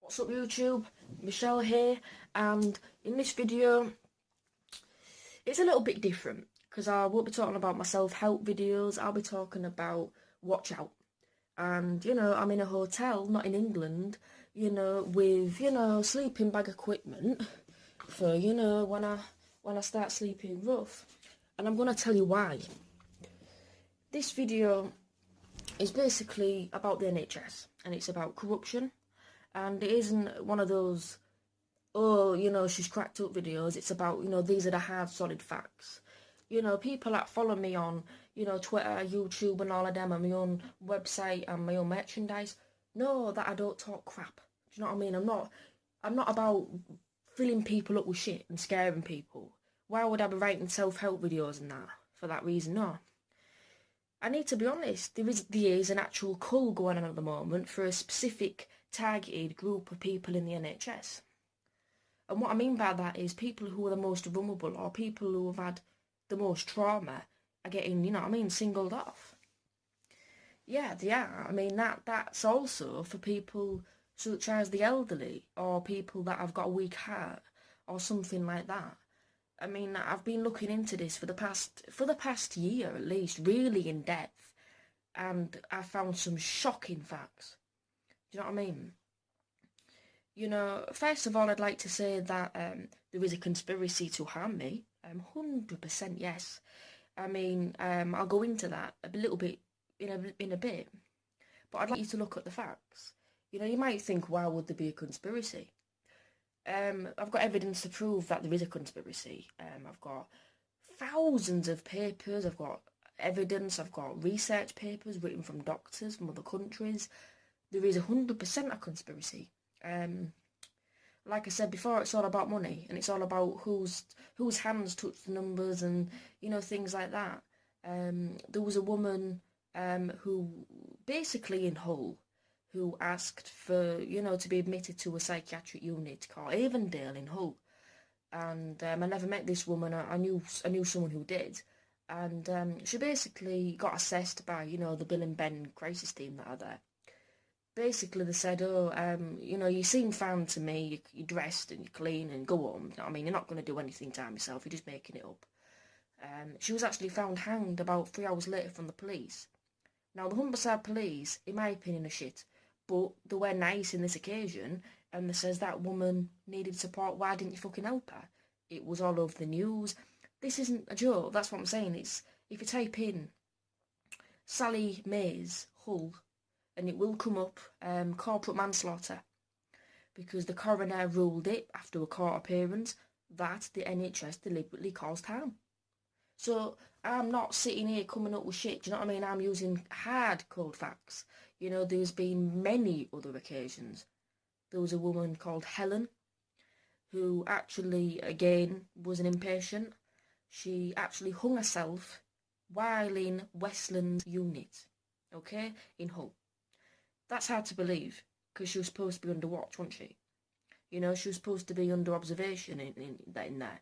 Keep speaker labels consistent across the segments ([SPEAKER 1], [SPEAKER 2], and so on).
[SPEAKER 1] What's up YouTube, Michelle here, and in this video it's a little bit different because I won't be talking about my self-help videos. I'll be talking about watch out. And I'm in a hotel, not in England, with sleeping bag equipment for when I start sleeping rough. And I'm gonna tell you why. This video is basically about the NHS, and it's about corruption. And it isn't one of those, oh, she's cracked up videos. It's about, these are the hard, solid facts. People that follow me on, Twitter, YouTube and all of them, and my own website and my own merchandise, know that I don't talk crap. Do you know what I mean? I'm not about filling people up with shit and scaring people. Why would I be writing self-help videos and that? For that reason, no. I need to be honest, there is an actual cull going on at the moment for a specific targeted group of people in the NHS. And what I mean by that is people who are the most vulnerable or people who have had the most trauma are getting, singled off. Yeah, they are. I mean, that's also for people such as the elderly or people that have got a weak heart or something like that. I mean, I've been looking into this for the past year at least, really in depth, and I found some shocking facts. Do you know what I mean? First of all, I'd like to say that there is a conspiracy to harm me. 100% yes. I mean, I'll go into that a little bit in a bit, but I'd like you to look at the facts. You might think, why would there be a conspiracy? I've got evidence to prove that there is a conspiracy. I've got thousands of papers, I've got evidence, I've got research papers written from doctors from other countries. There is 100% a conspiracy. Like I said before, it's all about money, and it's all about whose hands touch the numbers and, things like that. There was a woman who, basically in Hull, who asked for, to be admitted to a psychiatric unit called Avondale in Hull. And I never met this woman. I knew someone who did. And she basically got assessed by, the Bill and Ben crisis team that are there. Basically, they said, oh, you seem fine to me. You're dressed and you're clean and go home. I mean, you're not going to do anything to harm yourself. You're just making it up. She was actually found hanged about 3 hours later from the police. Now, the Humberside police, in my opinion, are shit. But they were nice in this occasion, and they says that woman needed support. Why didn't you fucking help her? It was all over the news. This isn't a joke. That's what I'm saying. It's, if you type in Sally Mays Hull, and it will come up corporate manslaughter, because the coroner ruled it after a court appearance that the NHS deliberately caused harm. So I'm not sitting here coming up with shit. Do you know what I mean? I'm using hard, cold facts. There's been many other occasions. There was a woman called Helen who actually, again, was an inpatient. She actually hung herself while in Westland unit, okay, in Hull. That's hard to believe, because she was supposed to be under watch, wasn't she? She was supposed to be under observation in there.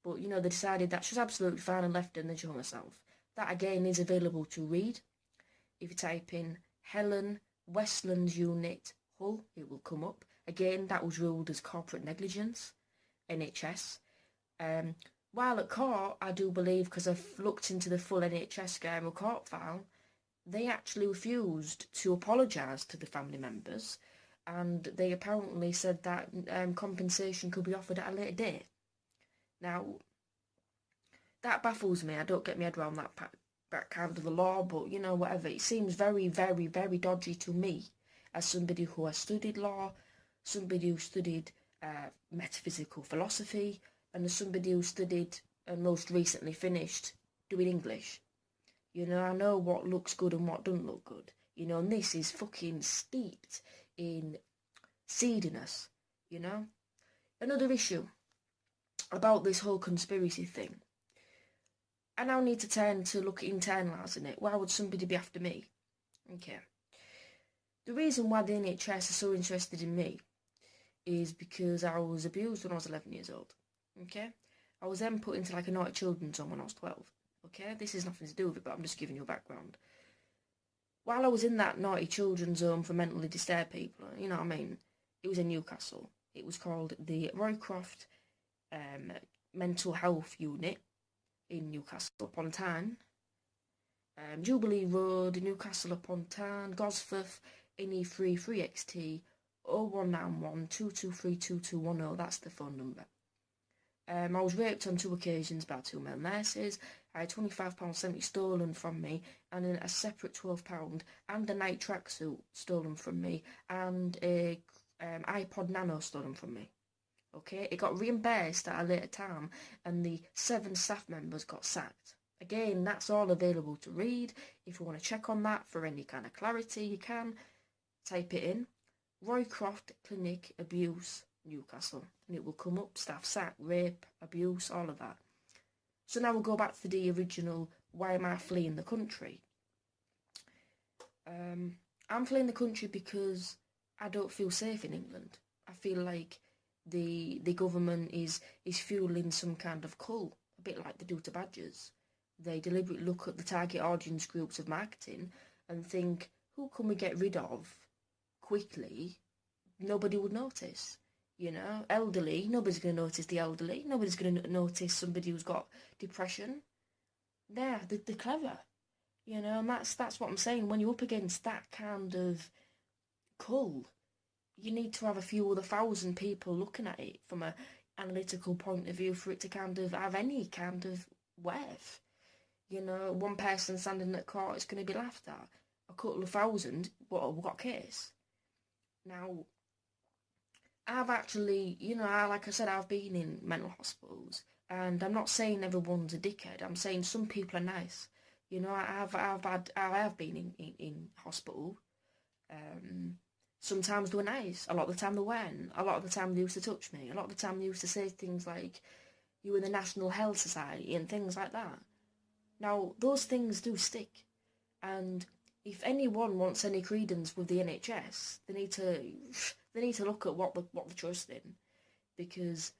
[SPEAKER 1] But, they decided that she was absolutely fine and left her, and then she hung herself. That, again, is available to read. If you type in Helen Westlands Unit Hull, it will come up. Again, that was ruled as corporate negligence, NHS. While at court, I do believe, because I've looked into the full NHS Gary court file, they actually refused to apologise to the family members, and they apparently said that compensation could be offered at a later date. Now, that baffles me. I don't get my head around that kind of the law, but, whatever. It seems very, very, very dodgy to me, as somebody who has studied law, somebody who studied metaphysical philosophy, and as somebody who studied and most recently finished doing English. I know what looks good and what doesn't look good. And this is fucking steeped in seediness, Another issue about this whole conspiracy thing. I now need to turn to look at internalising it. Why would somebody be after me? Okay. The reason why the NHS is so interested in me is because I was abused when I was 11 years old. Okay? I was then put into like a naughty children's home when I was 12. Okay? This has nothing to do with it, but I'm just giving you a background. While I was in that naughty children's home for mentally disturbed people, you know what I mean, It was in Newcastle. It was called the Roycroft Mental Health Unit in Newcastle upon Tyne. Jubilee Road, Newcastle upon Tyne, Gosforth, NE33XT 0191 223 2210. That's the phone number. I was raped on 2 occasions by 2 male nurses. I had £25.70 stolen from me, and then a separate £12 and a night tracksuit stolen from me, and a iPod Nano stolen from me. Okay, it got reimbursed at a later time, and the 7 staff members got sacked. Again, that's all available to read. If you want to check on that for any kind of clarity, you can type it in. Roycroft Clinic Abuse Newcastle, and it will come up, staff sack, rape, abuse, all of that. So now we'll go back to the original, why am I fleeing the country? I'm fleeing the country because I don't feel safe in England. I feel like the government is fueling some kind of cull, a bit like they do to badgers. They deliberately look at the target audience groups of marketing and think, who can we get rid of quickly? Nobody would notice. You know, elderly, nobody's going to notice the elderly. Nobody's going to notice somebody who's got depression. They're clever. You know, and that's what I'm saying. When you're up against that kind of cull, you need to have a few other thousand people looking at it from an analytical point of view for it to kind of have any kind of worth. You know, one person standing at court is going to be laughed at. A couple of thousand, what case? Now, I've actually, you know, like I said, I've been in mental hospitals, and I'm not saying everyone's a dickhead. I'm saying some people are nice. You know, I have been in hospital. Sometimes they were nice. A lot of the time they weren't. A lot of the time they used to touch me. A lot of the time they used to say things like, "You in the National Health Society" and things like that. Now, those things do stick, and if anyone wants any credence with the NHS, they need to look at what they're trusting, because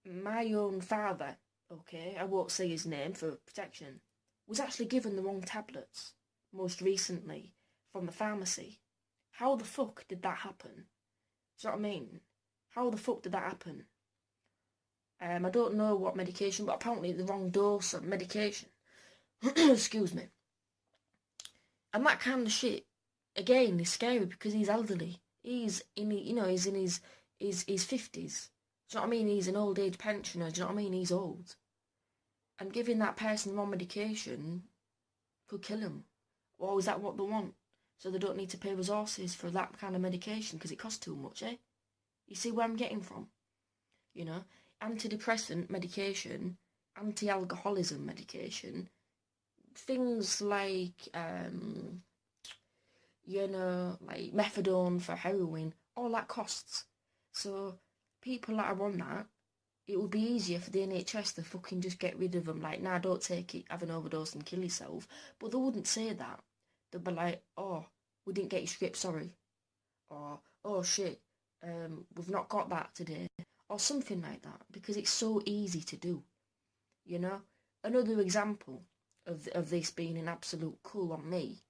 [SPEAKER 1] my own father, okay, I won't say his name for protection, was actually given the wrong tablets most recently from the pharmacy. How the fuck did that happen? Do you know what I mean? How the fuck did that happen? I don't know what medication, but apparently the wrong dose of medication. Excuse me. And that kind of shit, again, is scary because he's elderly. He's in his 50s. Do you know what I mean? He's an old age pensioner. Do you know what I mean? He's old. And giving that person the wrong medication could kill him. Or is that what they want? So they don't need to pay resources for that kind of medication because it costs too much, eh? You see where I'm getting from? You know, antidepressant medication, anti-alcoholism medication, things like, you know, like methadone for heroin, all that costs. So people that are on that, it would be easier for the NHS to fucking just get rid of them. Like, nah, don't take it, have an overdose and kill yourself. But they wouldn't say that. They'd be like, oh, we didn't get your script, sorry. Or, oh shit, we've not got that today. Or something like that, because it's so easy to do. You know? Another example of this being an absolute cull on me.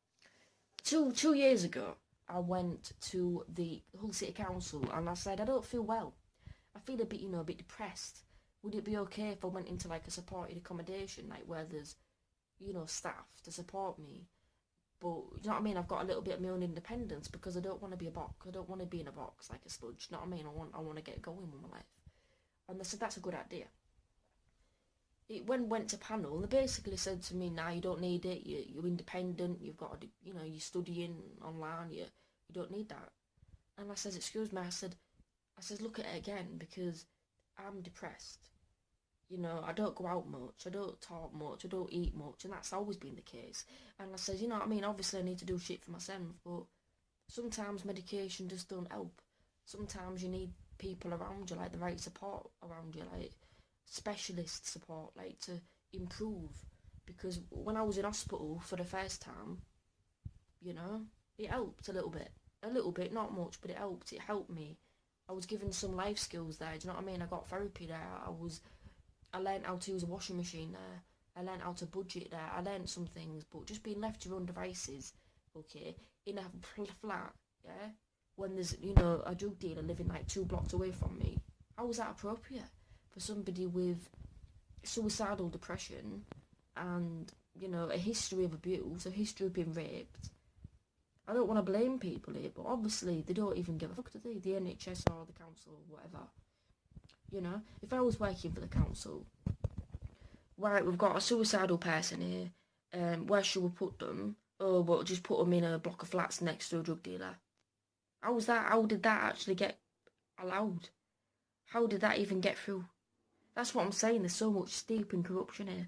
[SPEAKER 1] Two years ago, I went to the Hull City Council and I said, I don't feel well. I feel a bit depressed. Would it be okay if I went into like a supported accommodation, like where there's, staff to support me? But, you know what I mean, I've got a little bit of my own independence because I don't want to be a box. I don't want to be in a box like a sludge, you know what I mean? I want to get going with my life. And they said, that's a good idea. It went to panel, and they basically said to me, nah, you don't need it, you're independent, you've got to, you're studying online, you don't need that. And I said, excuse me, I said, look at it again, because I'm depressed. I don't go out much, I don't talk much, I don't eat much, and that's always been the case. And I said, you know what I mean, obviously I need to do shit for myself, but sometimes medication just don't help. Sometimes you need people around you, like the right support around you, like specialist support, like to improve. Because when I was in hospital for the first time, it helped a little bit, not much, but it helped me. I was given some life skills there, do you know what I mean? I got therapy there, I learned how to use a washing machine there, I learned how to budget there, I learned some things, but just being left to your own devices, okay, in a flat, yeah, when there's, you know, a drug dealer living like 2 blocks away from me? How is that appropriate for somebody with suicidal depression and, you know, a history of abuse, a history of being raped? I don't want to blame people here, but obviously they don't even give a fuck, do they? The NHS or the council or whatever. You know, if I was working for the council, right, we've got a suicidal person here, where should we put them? Oh, well, just put them in a block of flats next to a drug dealer. How was that? How did that actually get allowed? How did that even get through? That's what I'm saying. There's so much steeping corruption here.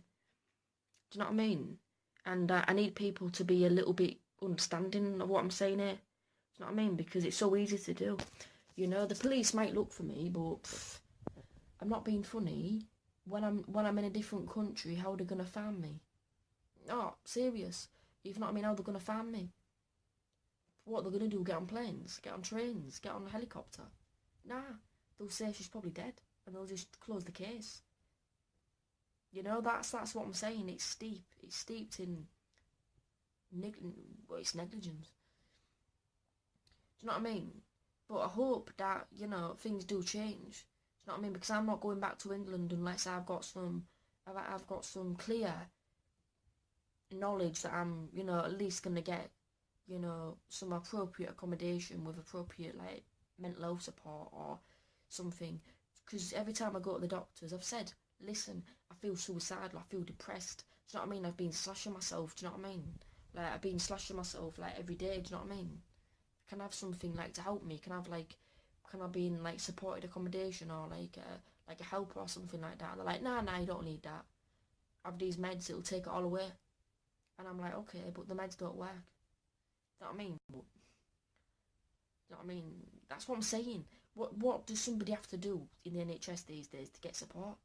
[SPEAKER 1] Do you know what I mean? And I need people to be a little bit understanding of what I'm saying here. Do you know what I mean? Because it's so easy to do. You know, the police might look for me, but I'm not being funny. When I'm in a different country, how are they gonna find me? Oh, serious. You know what I mean? How they're gonna find me? What they're gonna do? Get on planes? Get on trains? Get on a helicopter? Nah. They'll say she's probably dead, and they'll just close the case. You know, that's what I'm saying. It's steep. It's steeped in it's negligence. Do you know what I mean? But I hope that, you know, things do change. Do you know what I mean? Because I'm not going back to England unless I've got some clear knowledge that I'm, you know, at least gonna get, you know, some appropriate accommodation with appropriate, like, mental health support or something. Because every time I go to the doctors, I've said, listen, I feel suicidal, I feel depressed. Do you know what I mean? I've been slashing myself, do you know what I mean? Like, I've been slashing myself, like, every day, do you know what I mean? Can I have something, like, to help me? Can I be in, like, supported accommodation or, like a helper or something like that? And they're like, nah, you don't need that. Have these meds, it'll take it all away. And I'm like, okay, but the meds don't work. Do you know what I mean? But, you know what I mean? That's what I'm saying. What does somebody have to do in the NHS these days to get support?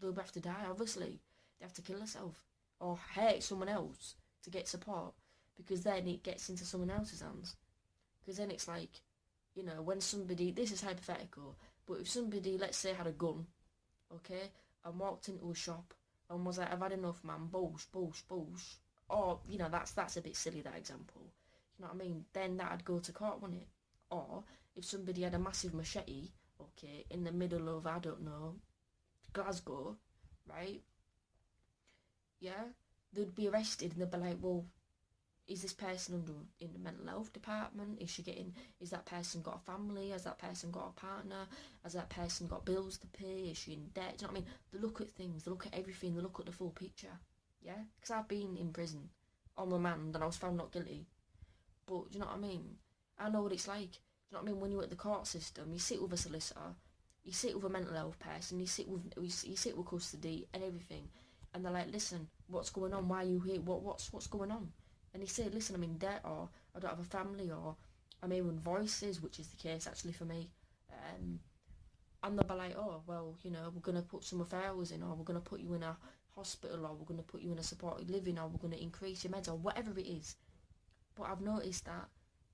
[SPEAKER 1] They'll have to die, obviously. They have to kill themselves or hurt someone else to get support, because then it gets into someone else's hands. Because then it's like, you know, when somebody, this is hypothetical, but if somebody, let's say, had a gun, okay, and walked into a shop and was like, I've had enough, man, boosh, or, you know, that's a bit silly, that example. You know what I mean? Then that'd go to court, wouldn't it? Or if somebody had a massive machete, okay, in the middle of, I don't know, Glasgow, right? Yeah, they'd be arrested and they'd be like, well, is this person in the mental health department? Is that person got a family? Has that person got a partner? Has that person got bills to pay? Is she in debt? Do you know what I mean? They look at things, they look at everything, they look at the full picture. Yeah? Because I've been in prison on remand and I was found not guilty. But, do you know what I mean? I know what it's like. Do you know what I mean? When you're at the court system, you sit with a solicitor, you sit with a mental health person, you sit with custody and everything. And they're like, listen, what's going on? Why are you here? What's going on? And he said, listen, I'm in debt, or I don't have a family, or I'm hearing voices, which is the case actually for me. And they'll be like, oh, well, you know, we're going to put some referrals in, or we're going to put you in a hospital, or we're going to put you in a supported living, or we're going to increase your meds, or whatever it is. But I've noticed that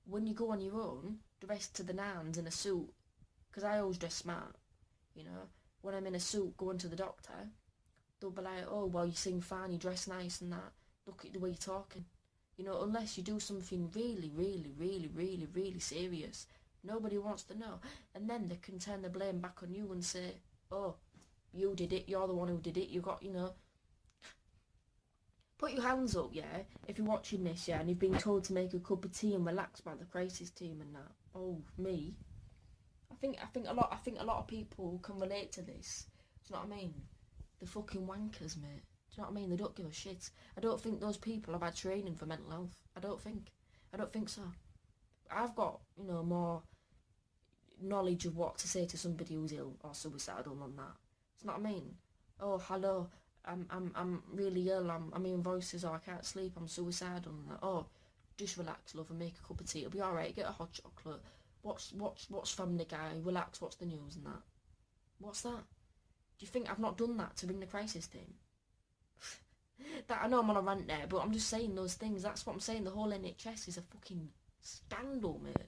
[SPEAKER 1] when you go on your own, dressed to the nines in a suit, because I always dress smart, you know, when I'm in a suit going to the doctor, they'll be like, oh, well, you seem fine, you dress nice and that, look at the way you're talking. You know, unless you do something really, really, really, really, really serious, nobody wants to know. And then they can turn the blame back on you and say, oh, you did it, you're the one who did it, you got, you know. Put your hands up, yeah, if you're watching this, yeah, and you've been told to make a cup of tea and relax by the crisis team and that. Oh, me. I think a lot of people can relate to this. Do you know what I mean? The fucking wankers, mate. Do you know what I mean? They don't give a shit. I don't think those people have had training for mental health. I don't think so. I've got, you know, more knowledge of what to say to somebody who's ill or suicidal than that. Do you know what I mean? Oh, hello, I'm really ill, I'm hearing voices, or I can't sleep, I'm suicidal and that. Oh, just relax, love, and make a cup of tea. It'll be alright, get a hot chocolate. Watch Family Guy, relax, watch the news and that. What's that? Do you think I've not done that to ring the crisis team? That, I know I'm on a rant there, but I'm just saying those things. That's what I'm saying. The whole NHS is a fucking scandal, mate. Do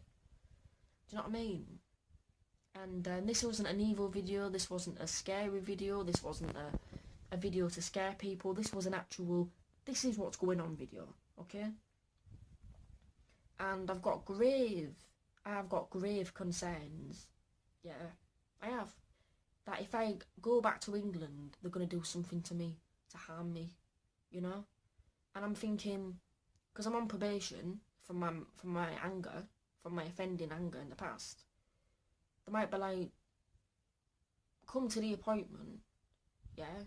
[SPEAKER 1] you know what I mean? And this wasn't an evil video. This wasn't a scary video. This wasn't a video to scare people. This was an actual, this is what's going on video, okay? And I've got grave I've got grave concerns. Yeah, I have. That if I go back to England, they're going to do something to me, to harm me, you know? And I'm thinking, because I'm on probation from my anger, from my offending anger in the past, they might be like, come to the appointment, yeah?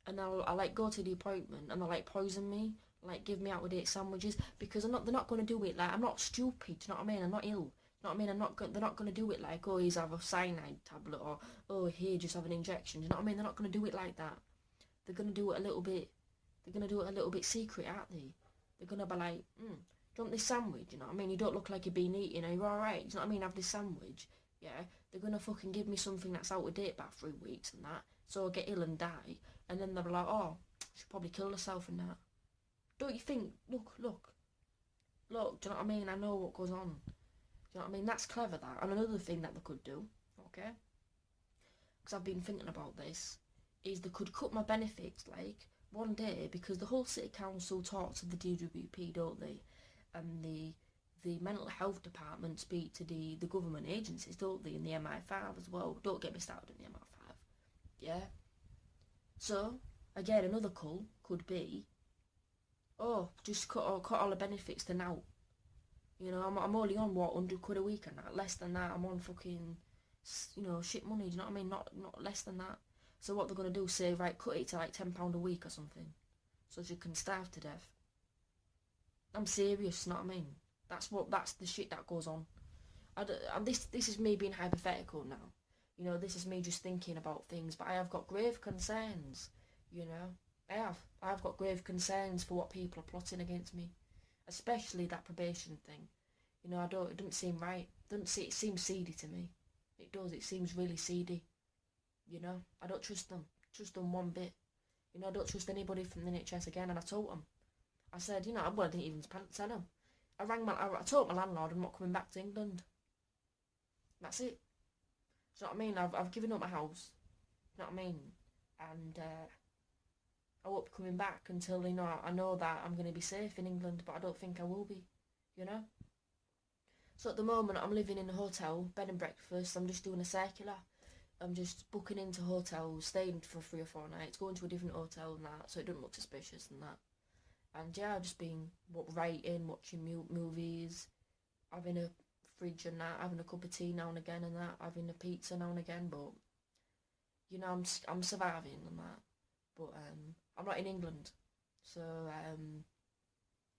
[SPEAKER 1] And I'll like go to the appointment and they'll like poison me, like give me out-of-date sandwiches, because they're not going to do it like, I'm not stupid, do you know what I mean? I'm not ill. You know what I mean? They're not going to do it like, oh, here's have a cyanide tablet, or, oh, here, just have an injection. Do you know what I mean? They're not going to do it like that. They're going to do it a little bit, secret, aren't they? They're going to be like, do you want this sandwich? You know what I mean? You don't look like you've been eating, are you alright? Do you know what I mean? Have this sandwich. Yeah? They're going to fucking give me something that's out of date about 3 weeks and that, so I'll get ill and die. And then they'll be like, oh, she'll probably kill herself and that. Don't you think, look, do you know what I mean? I know what goes on. Do you know what I mean? That's clever, that. And another thing that they could do, okay, because I've been thinking about this, is they could cut my benefits, like, one day, because the whole city council talks to the DWP, don't they? And the mental health department speak to the government agencies, don't they? And the MI5 as well. Don't get me started on the MI5. Yeah? So, again, another cull could be, oh, just cut all the benefits to now. You know, I'm only on, what, 100 quid a week and that. Less than that, I'm on fucking, you know, shit money, do you know what I mean? Not less than that. So what they're going to do, say, right, cut it to like £10 a week or something, so you can starve to death. I'm serious, you know what I mean? That's the shit that goes on. And this is me being hypothetical now. You know, this is me just thinking about things, but I have got grave concerns, you know. I've got grave concerns for what people are plotting against me. Especially that probation thing. You know, it doesn't seem right. It seems seedy to me. It does, it seems really seedy. You know, I don't trust them one bit. You know, I don't trust anybody from the NHS again, and I told them. I said, you know, I didn't even tell them. I told my landlord I'm not coming back to England. That's it. Do you know what I mean? I've given up my house. You know what I mean? And I won't be coming back until, you know, I know that I'm going to be safe in England, but I don't think I will be, you know? So at the moment, I'm living in a hotel, bed and breakfast. I'm just doing a circular. I'm just booking into hotels, staying for 3 or 4 nights, going to a different hotel and that, so it doesn't look suspicious and that. And yeah, I've just been writing, watching movies, having a fridge and that, having a cup of tea now and again and that, having a pizza now and again, but, you know, I'm surviving and that. But I'm not in England, so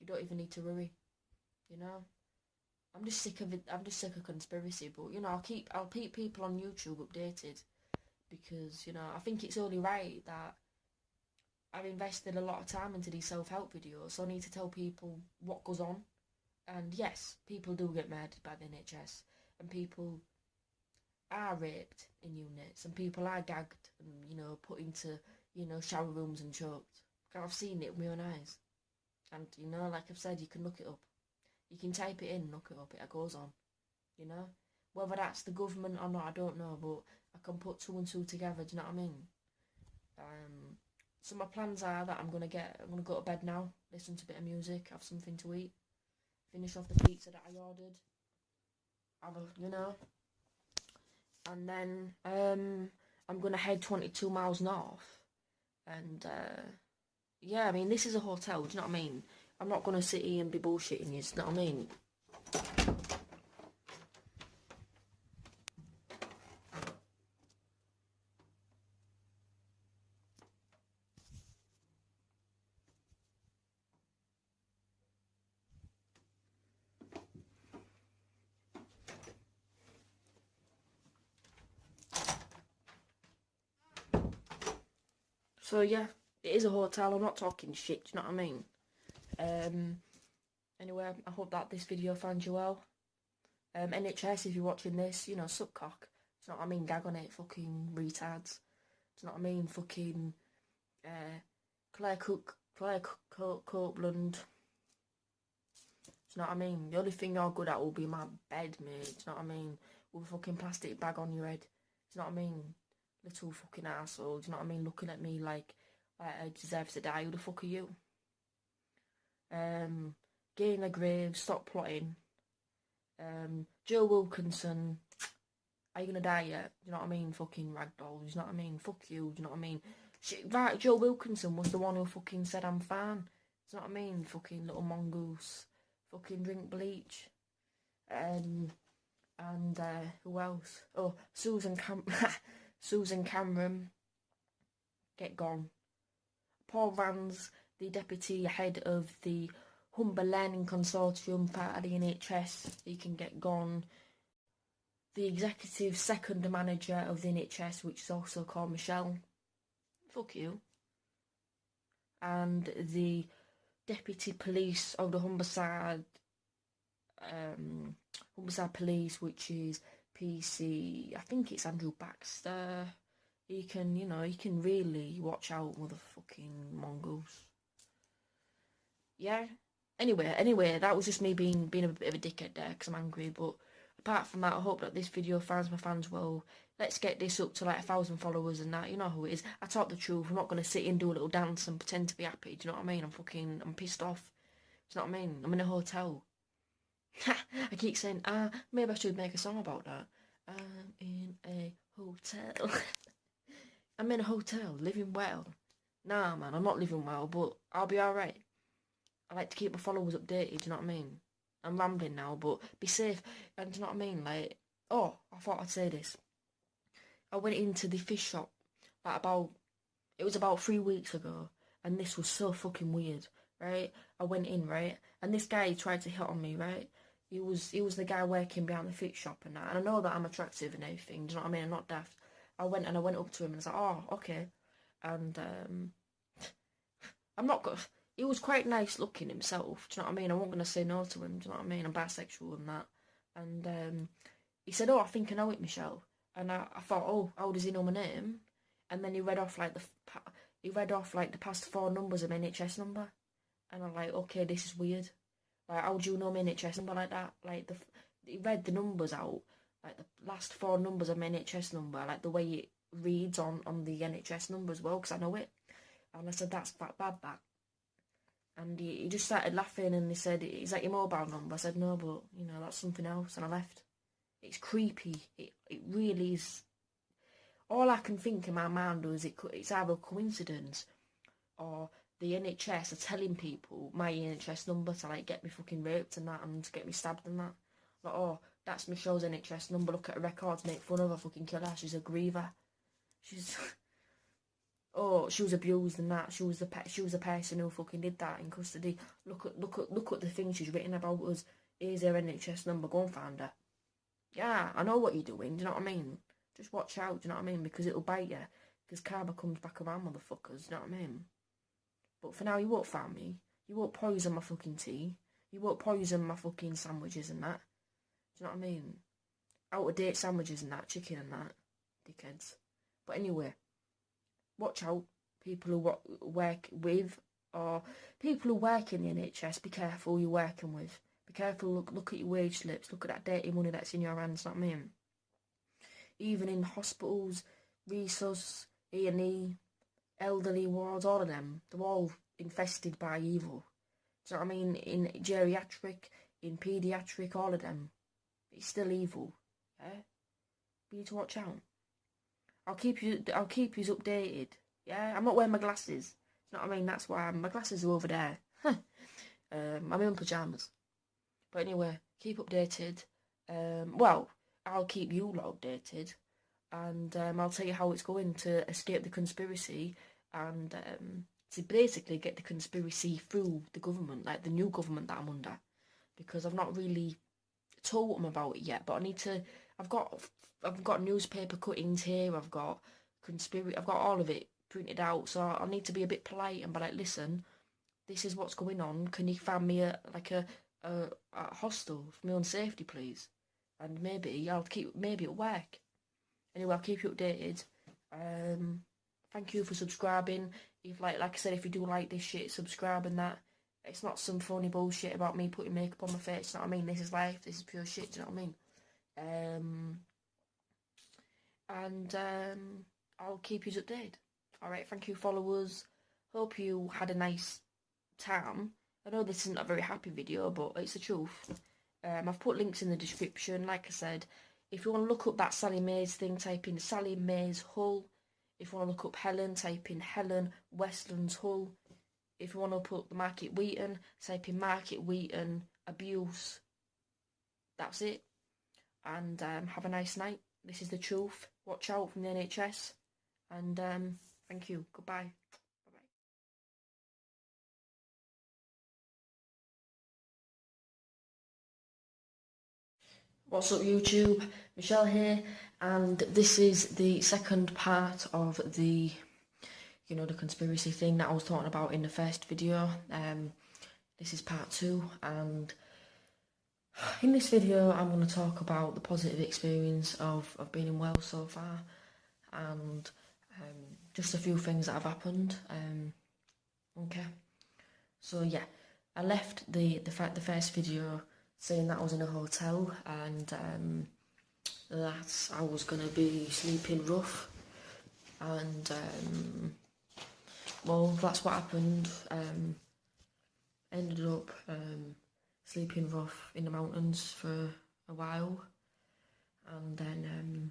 [SPEAKER 1] you don't even need to worry, you know. I'm just sick of it. I'm just sick of conspiracy, but you know, I'll keep people on YouTube updated, because you know I think it's only right that I've invested a lot of time into these self-help videos, so I need to tell people what goes on. And yes, people do get murdered by the NHS, and people are raped in units, and people are gagged and, you know, put into, you know, shower rooms and choked. I've seen it with my own eyes. And, you know, like I've said, you can look it up. You can type it in and look it up. It goes on, you know. Whether that's the government or not, I don't know, but I can put 2 and 2 together, do you know what I mean? So my plans are that I'm going to go to bed now, listen to a bit of music, have something to eat, finish off the pizza that I ordered, you know, and then I'm going to head 22 miles north, and yeah, I mean, this is a hotel, do you know what I mean? I'm not going to sit here and be bullshitting you, do you know what I mean? So yeah, it is a hotel, I'm not talking shit, do you know what I mean? Anyway, I hope that this video finds you well. NHS, if you're watching this, you know, suck cock. Do you know what I mean? Gag on it, fucking retards. Do you know what I mean? Fucking Claire Copeland. Do you know what I mean? The only thing you're good at will be my bed, mate. Do you know what I mean? With a fucking plastic bag on your head. Do you know what I mean? Little fucking arsehole. Do you know what I mean? Looking at me like I deserve to die. Who the fuck are you? Get in the grave. Stop plotting. Joe Wilkinson, are you gonna die yet? Do you know what I mean? Fucking ragdoll, do you know what I mean? Fuck you, do you know what I mean? Right, Joe Wilkinson was the one who fucking said I'm fine. Do you know what I mean? Fucking little mongoose. Fucking drink bleach. And who else? Oh, Susan Cameron. Get gone. Paul Rans, the deputy head of the Humber Learning Consortium part of the NHS, he can get gone. The executive second manager of the NHS, which is also called Michelle, fuck you. And the deputy police of the Humberside Police, which is PC, I think it's Andrew Baxter. He can really watch out, motherfucking mongoose. Yeah. Anyway, that was just me being a bit of a dickhead there because I'm angry. But apart from that, I hope that this video finds my fans well. Let's get this up to like 1,000 followers and that. You know who it is. I talk the truth. I'm not going to sit and do a little dance and pretend to be happy. Do you know what I mean? I'm pissed off. Do you know what I mean? I'm in a hotel. I keep saying, maybe I should make a song about that. I'm in a hotel. I'm in a hotel, living well. Nah, man, I'm not living well, but I'll be alright. I like to keep my followers updated, do you know what I mean? I'm rambling now, but be safe. And do you know what I mean? Like, oh, I thought I'd say this. I went into the fish shop, it was about 3 weeks ago, and this was so fucking weird, right? I went in, right? And this guy tried to hit on me, right? He was the guy working behind the fish shop and that. And I know that I'm attractive and everything, do you know what I mean? I'm not daft. I went up to him and I was like, oh, okay. And he was quite nice looking himself, do you know what I mean? I wasn't going to say no to him, do you know what I mean? I'm bisexual and that. And he said, oh, I think I know it, Michelle. And I thought, oh, how does he know my name? And then he read off like the past 4 numbers of my NHS number. And I'm like, okay, this is weird. Like, how do you know my NHS number like that? Like, he read the numbers out, like the last 4 numbers of my NHS number, like the way it reads on the NHS number as well, because I know it. And I said, that's bad, that. And he just started laughing and he said, is that your mobile number? I said, no, but, that's something else. And I left. It's creepy. It really is. All I can think in my mind is it's either a coincidence or the NHS are telling people my NHS number to like get me fucking raped and that and to get me stabbed and that. Like, oh, that's Michelle's NHS number, look at her records, make fun of her, fucking kill her, she's a griever. Oh, she was abused and that. She was the person who fucking did that in custody. Look at the things she's written about us. Here's her NHS number, go and find her. Yeah, I know what you're doing, do you know what I mean? Just watch out, do you know what I mean? Because it'll bite you. Because karma comes back around, motherfuckers, do you know what I mean? But for now, you won't find me. You won't poison my fucking tea. You won't poison my fucking sandwiches and that. Do you know what I mean? Out-of-date sandwiches and that, chicken and that. Dickheads. But anyway, watch out. People who work with, or people who work in the NHS, be careful who you're working with. Be careful, look at your wage slips. Look at that dirty money that's in your hands, not me. Even in hospitals, resus, E&E, elderly wards, all of them, they're all infested by evil. Do you know what I mean? In geriatric, in paediatric, all of them, it's still evil. Yeah, we need to watch out. I'll keep you updated. Yeah, I'm not wearing my glasses. Do you know what I mean? That's why my glasses are over there. I'm in pajamas. But anyway, keep updated. Well, I'll keep you lot updated, and I'll tell you how it's going to escape the conspiracy and to basically get the conspiracy through the government, like the new government that I'm under, because I've not really told them about it yet. But I need to. I've got newspaper cuttings here. I've got all of it printed out. So I need to be a bit polite and be like, listen, this is what's going on. Can you find me a hostel for my own safety, please? And maybe it'll work. Anyway, I'll keep you updated. Thank you for subscribing. If like I said, if you do like this shit, subscribe and that. It's not some phony bullshit about me putting makeup on my face, you know what I mean? This is life, this is pure shit, do you know what I mean? I'll keep you updated. Alright, thank you followers. Hope you had a nice time. I know this isn't a very happy video, but it's the truth. I've put links in the description. Like I said, if you want to look up that Sally Mays thing, type in Sally Mays Hull. If you want to look up Helen, type in Helen Westlands Hull. If you want to put the Market Wheaton, type in Market Wheaton abuse. That's it. And have a nice night. This is the truth. Watch out from the NHS. And thank you. Goodbye. Bye-bye. What's up, YouTube? Michelle here, and this is the second part of the, the conspiracy thing that I was talking about in the first video. This is part 2, and in this video I'm going to talk about the positive experience of being in Wales so far, and just a few things that have happened. Okay, so yeah, I left the first video saying that I was in a hotel and that I was going to be sleeping rough, and well, that's what happened. Ended up sleeping rough in the mountains for a while, and then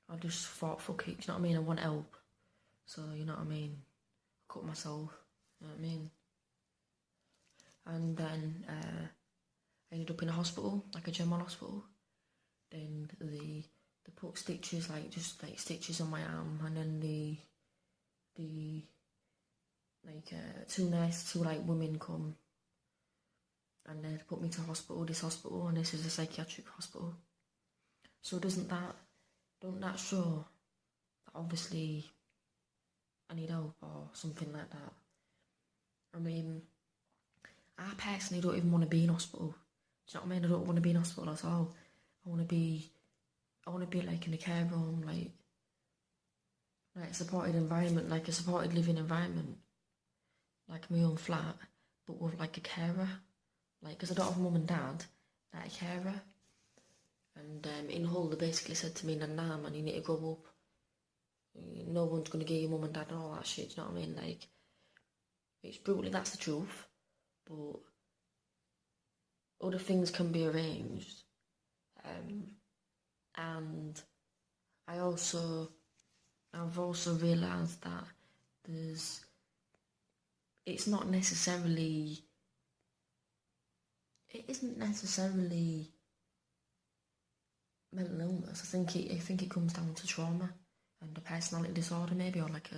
[SPEAKER 1] I just thought, fuck it, you know what I mean, I want help, so you know what I mean, I cut myself, you know what I mean, and then I ended up in a hospital, like a general hospital. Then they put stitches, just stitches on my arm, and then two women come, and they put me to this hospital, and this is a psychiatric hospital. So don't that show that obviously I need help or something like that? I mean, I personally don't even want to be in hospital. Do you know what I mean? I don't want to be in hospital at all. I want to be like in a care home, like a supported environment, like a supported living environment, like my own flat, but with like a carer, because I don't have a mum and dad, like a carer. And in Hull, they basically said to me, nah man, you need to grow up. No one's going to get your mum and dad and all that shit, do you know what I mean? It's brutally, that's the truth, but other things can be arranged. And I've also realised that it isn't necessarily mental illness. I think it comes down to trauma and a personality disorder, maybe, or like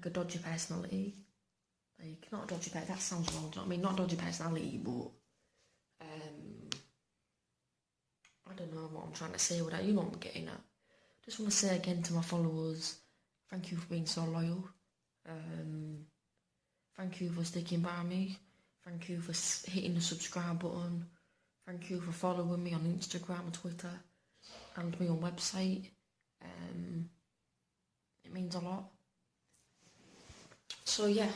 [SPEAKER 1] a dodgy personality. Not a dodgy personality, that sounds wrong, do you know what I mean? Not dodgy personality, but I don't know what I'm trying to say with that, you know what I'm getting at. Just want to say again to my followers, thank you for being so loyal. Thank you for sticking by me. Thank you for hitting the subscribe button. Thank you for following me on Instagram and Twitter and my own website. It means a lot. So yeah,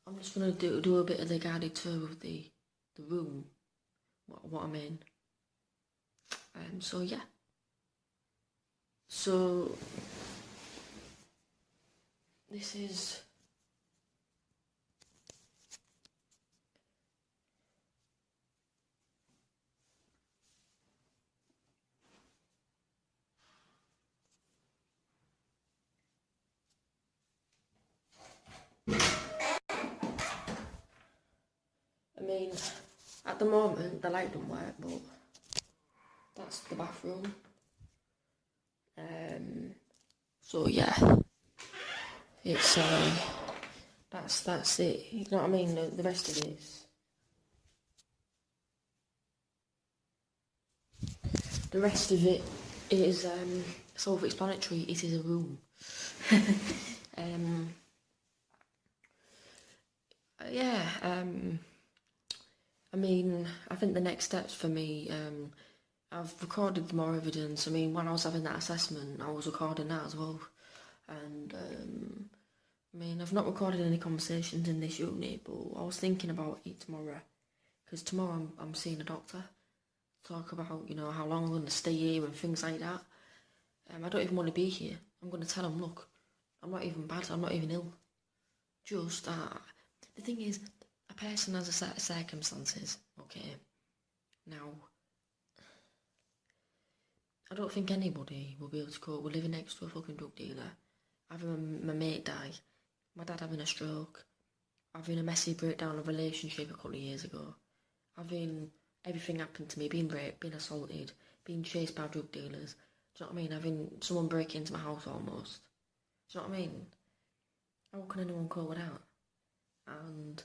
[SPEAKER 1] I'm just gonna do a bit of the guided tour of the room, what I'm in. So yeah. So this is at the moment the light don't work, but that's the bathroom. So yeah, it's that's it. You know what I mean? The rest of this, is self-explanatory. It is a room. Yeah. I mean, I think the next steps for me, I've recorded more evidence. I mean, when I was having that assessment, I was recording that as well. And, I mean, I've not recorded any conversations in this unit, but I was thinking about it tomorrow. Because tomorrow I'm seeing a doctor. Talk about, how long I'm going to stay here and things like that. I don't even want to be here. I'm going to tell him, look, I'm not even bad, I'm not even ill. The thing is, a person has a set of circumstances, okay? Now, I don't think anybody will be able to cope with living next to a fucking drug dealer, having my mate die, my dad having a stroke, having a messy breakdown of relationship a couple of years ago, having everything happen to me, being raped, being assaulted, being chased by drug dealers, do you know what I mean? Having someone break into my house almost. Do you know what I mean? How can anyone cope with that? And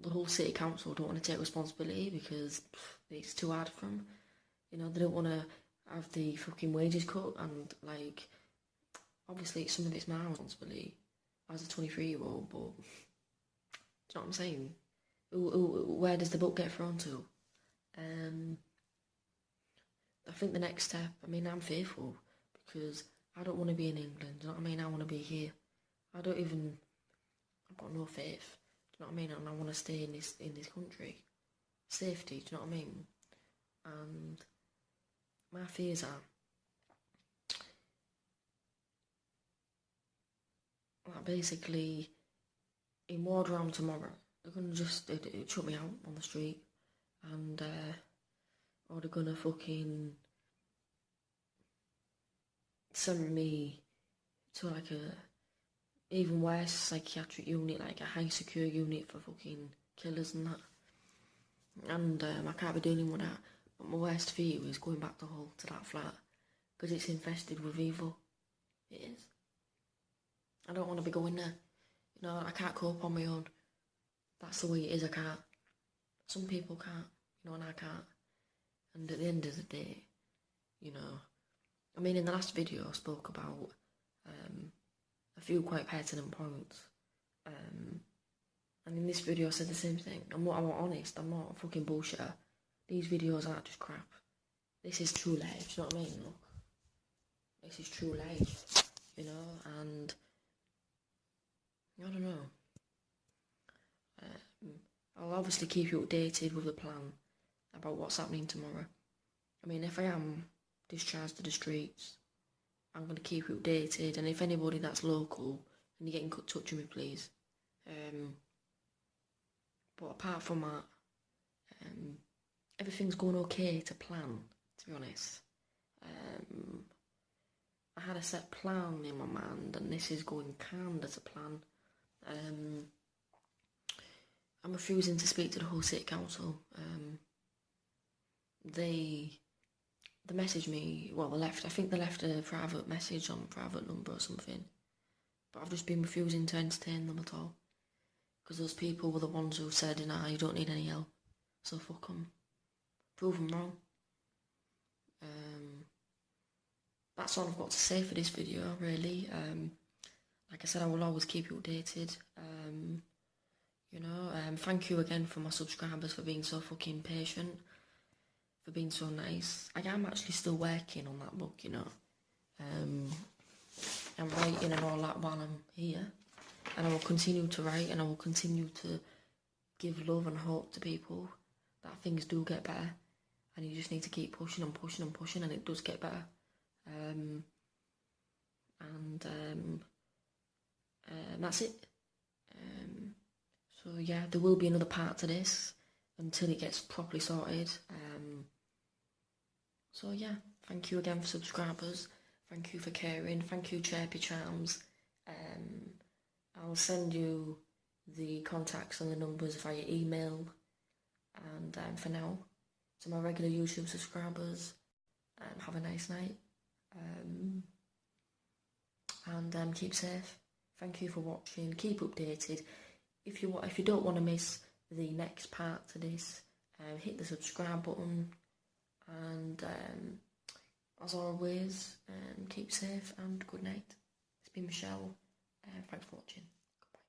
[SPEAKER 1] the whole city council don't want to take responsibility because it's too hard for them. You know, they don't want to have the fucking wages cut, and like, obviously some of it's my responsibility as a 23-year-old, but do you know what I'm saying? Where does the book get thrown to? I think the next step, I mean, I'm fearful because I don't want to be in England, do you know what I mean? I want to be here. I've got no faith, do you know what I mean? And I want to stay in this country. Safety, do you know what I mean? And my fears are that basically in ward round tomorrow, they're going to just shut me out on the street, and or they're going to fucking send me to like a even worse psychiatric unit, like a high secure unit for fucking killers and that. And I can't be dealing with that. But my worst fear is going back to Hull, to that flat, because it's infested with evil. It is. I don't want to be going there. You know, I can't cope on my own. That's the way it is, I can't. Some people can't, you know, and I can't. And at the end of the day, you know, I mean, in the last video I spoke about a few quite pertinent points. And in this video I said the same thing. I'm honest, I'm not a fucking bullshitter. These videos aren't just crap. This is true life, do you know what I mean? Look, this is true life, you know, and I don't know. I'll obviously keep you updated with the plan about what's happening tomorrow. I mean, if I am discharged to the streets, I'm going to keep you updated, and if anybody that's local, can you get in touch with me, please? But apart from that, everything's going okay to plan, to be honest. I had a set plan in my mind, and this is going kind of to plan. I'm refusing to speak to the whole city council. They messaged me, well, I think they left a private message on a private number or something, but I've just been refusing to entertain them at all, because those people were the ones who said, nah, you don't need any help, so fuck them, prove them wrong. That's all I've got to say for this video, really. Like I said, I will always keep you updated. You know, thank you again for my subscribers for being so fucking patient, for being so nice. I am actually still working on that book, you know. I'm writing and all that while I'm here, and I will continue to write, and I will continue to give love and hope to people that things do get better, and you just need to keep pushing and pushing and pushing, and it does get better. That's it. So yeah, there will be another part to this until it gets properly sorted. So yeah, thank you again for subscribers. Thank you for caring. Thank you, Chirpy Charms. I'll send you the contacts and the numbers via email. And for now, to my regular YouTube subscribers, have a nice night. And keep safe. Thank you for watching. Keep updated. If you don't want to miss the next part to this, hit the subscribe button. And as always, keep safe and good night. It's been Michelle. Thanks for watching. Goodbye.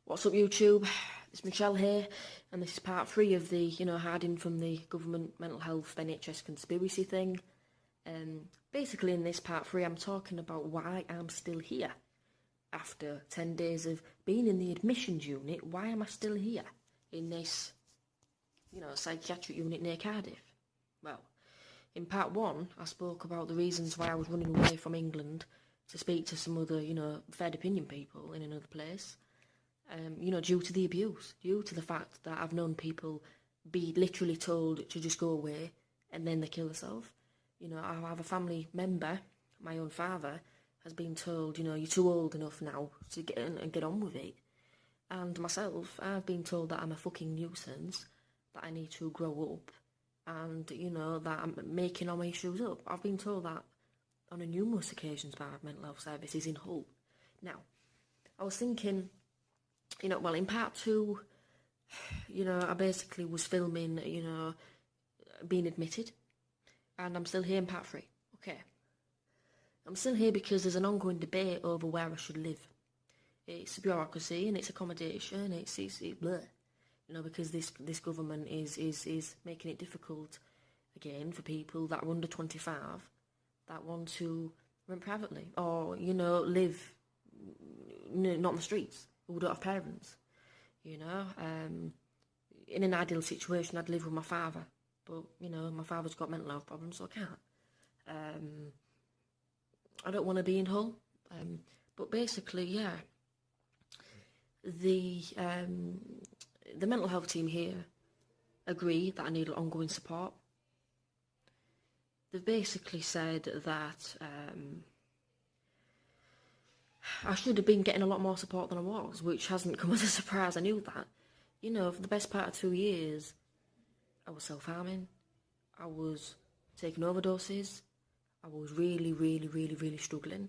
[SPEAKER 1] What's up, YouTube? It's Michelle here, and this is part 3 of the, hiding from the government mental health NHS conspiracy thing. Basically in this part 3 I'm talking about why I'm still here. After 10 days of being in the admissions unit, why am I still here in this, psychiatric unit near Cardiff? Well, in part 1, I spoke about the reasons why I was running away from England to speak to some other, fair opinion people in another place. Due to the abuse, due to the fact that I've known people be literally told to just go away and then they kill themselves. I have a family member, my own father, has been told, you're too old enough now to get in and get on with it. And myself, I've been told that I'm a fucking nuisance, that I need to grow up, and, that I'm making all my issues up. I've been told that on a numerous occasions by mental health services in Hull. Now, I was thinking, in part 2, I basically was filming, being admitted, and I'm still here in part 3. Okay. I'm still here because there's an ongoing debate over where I should live. It's bureaucracy and it's accommodation. It's blah. Because this government is making it difficult again for people that are under 25 that want to rent privately or live not in the streets, who don't have parents. In an ideal situation, I'd live with my father, but my father's got mental health problems, so I can't. I don't want to be in Hull, but basically, yeah. The mental health team here agree that I need ongoing support. They've basically said that I should have been getting a lot more support than I was, which hasn't come as a surprise. I knew that. For the best part of 2 years, I was self-harming, I was taking overdoses, I was really, really, really, really struggling.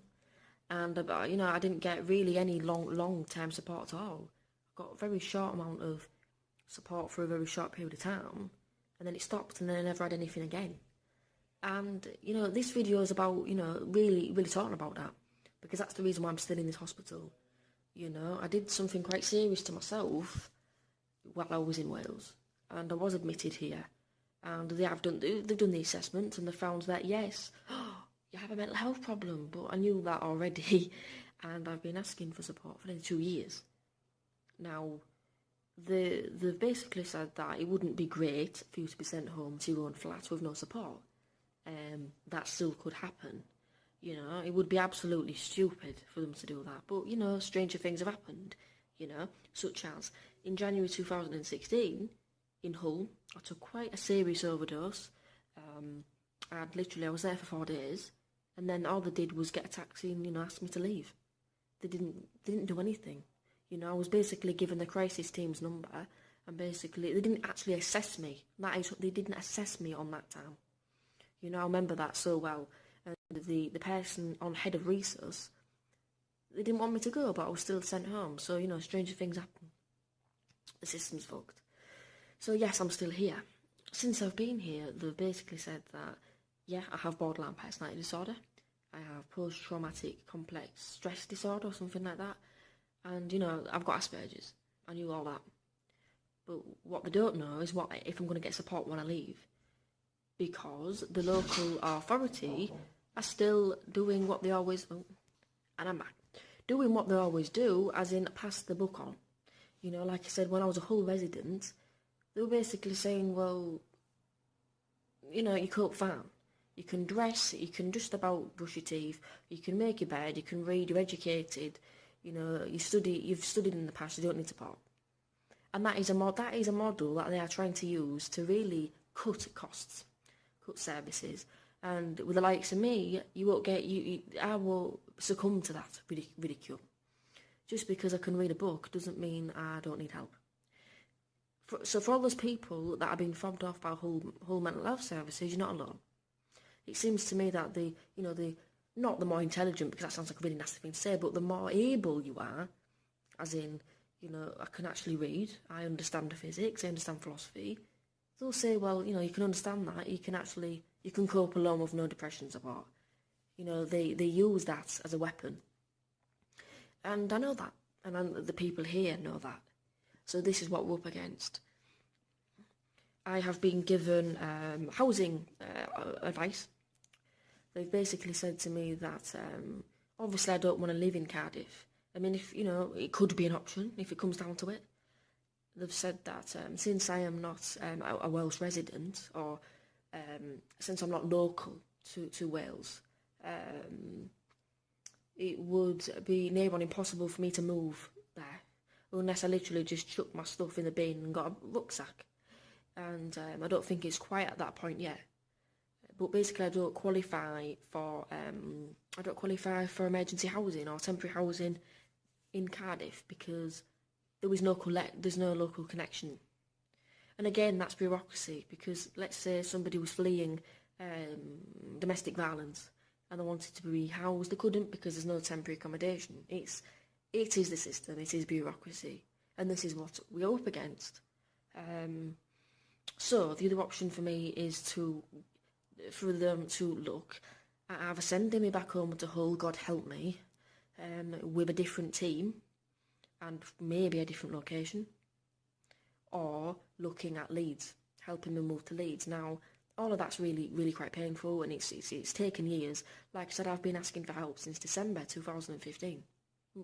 [SPEAKER 1] And, I didn't get really any long-term support at all. I got a very short amount of support for a very short period of time, and then it stopped, and then I never had anything again. And, this video is about, really, really talking about that, because that's the reason why I'm still in this hospital. I did something quite serious to myself while I was in Wales, and I was admitted here. And they've done the assessment, and they found that, yes, you have a mental health problem, but I knew that already, and I've been asking for support for nearly 2 years. Now, they've basically said that it wouldn't be great for you to be sent home to your own flat with no support. That still could happen. It would be absolutely stupid for them to do that. But, stranger things have happened, such as in January 2016, in Hull, I took quite a serious overdose. I was there for 4 days, and then all they did was get a taxi and, ask me to leave. They didn't do anything. I was basically given the crisis team's number, and basically they didn't actually assess me. That is, they didn't assess me on that time. I remember that so well. And the person on head of resource, they didn't want me to go, but I was still sent home. So, stranger things happen. The system's fucked. So yes, I'm still here. Since I've been here, they've basically said that, yeah, I have borderline personality disorder. I have post-traumatic complex stress disorder or something like that. And, I've got Asperger's. I knew all that. But what they don't know is if I'm going to get support when I leave. Because the local authority are still doing what they always... Oh, and I'm back. Doing what they always do, as in pass the buck on. Like I said, when I was a Hull resident, they were basically saying, well, you cope fine. You can dress, you can just about brush your teeth, you can make your bed, you can read, you're educated, you've studied in the past, you don't need support. And that is a model that they are trying to use to really cut costs, cut services. And with the likes of me, I will succumb to that ridicule. Just because I can read a book doesn't mean I don't need help. So for all those people that are being fobbed off by Hull mental health services, you're not alone. It seems to me that not the more intelligent, because that sounds like a really nasty thing to say, but the more able you are, as in, I can actually read, I understand physics, I understand philosophy, they'll say, well, you can understand that, you can cope alone with no depression support. They use that as a weapon. And I know that, and the people here know that. So this is what we're up against. I have been given housing advice. They've basically said to me that obviously I don't want to live in Cardiff. I mean, if it could be an option if it comes down to it. They've said that since I am not a Welsh resident, or since I'm not local to Wales, it would be near on impossible for me to move there unless I literally just chucked my stuff in the bin and got a rucksack. And I don't think it's quite at that point yet. But basically, I don't qualify for emergency housing or temporary housing in Cardiff because there's no local connection. And again, that's bureaucracy, because let's say somebody was fleeing domestic violence and they wanted to be housed, they couldn't because there's no temporary accommodation. It is the system, it is bureaucracy, and this is what we're up against. So the other option for me is for them to look at either sending me back home to Hull, God help me, with a different team and maybe a different location, or looking at Leeds, helping me move to Leeds. Now, all of that's really, really quite painful, and it's taken years. Like I said, I've been asking for help since December 2015.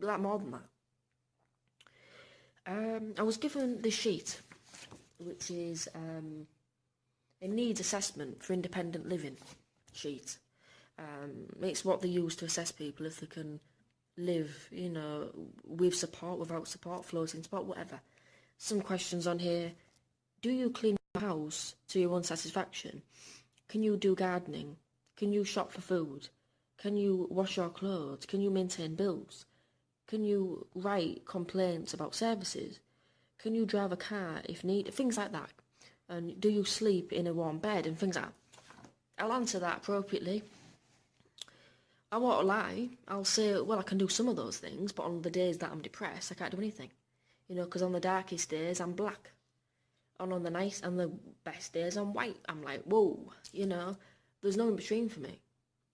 [SPEAKER 1] Like more than that. I was given this sheet, which is a needs assessment for independent living sheet. It's what they use to assess people if they can live, with support, without support, floating support, whatever. Some questions on here. Do you clean your house to your own satisfaction? Can you do gardening? Can you shop for food? Can you wash your clothes? Can you maintain bills? Can you write complaints about services? Can you drive a car if needed? Things like that. And do you sleep in a warm bed? And things like that. I'll answer that appropriately. I won't lie. I'll say, well, I can do some of those things, but on the days that I'm depressed, I can't do anything. Because on the darkest days, I'm black. And on the nice and the best days, I'm white. I'm like, whoa, there's no in-between for me.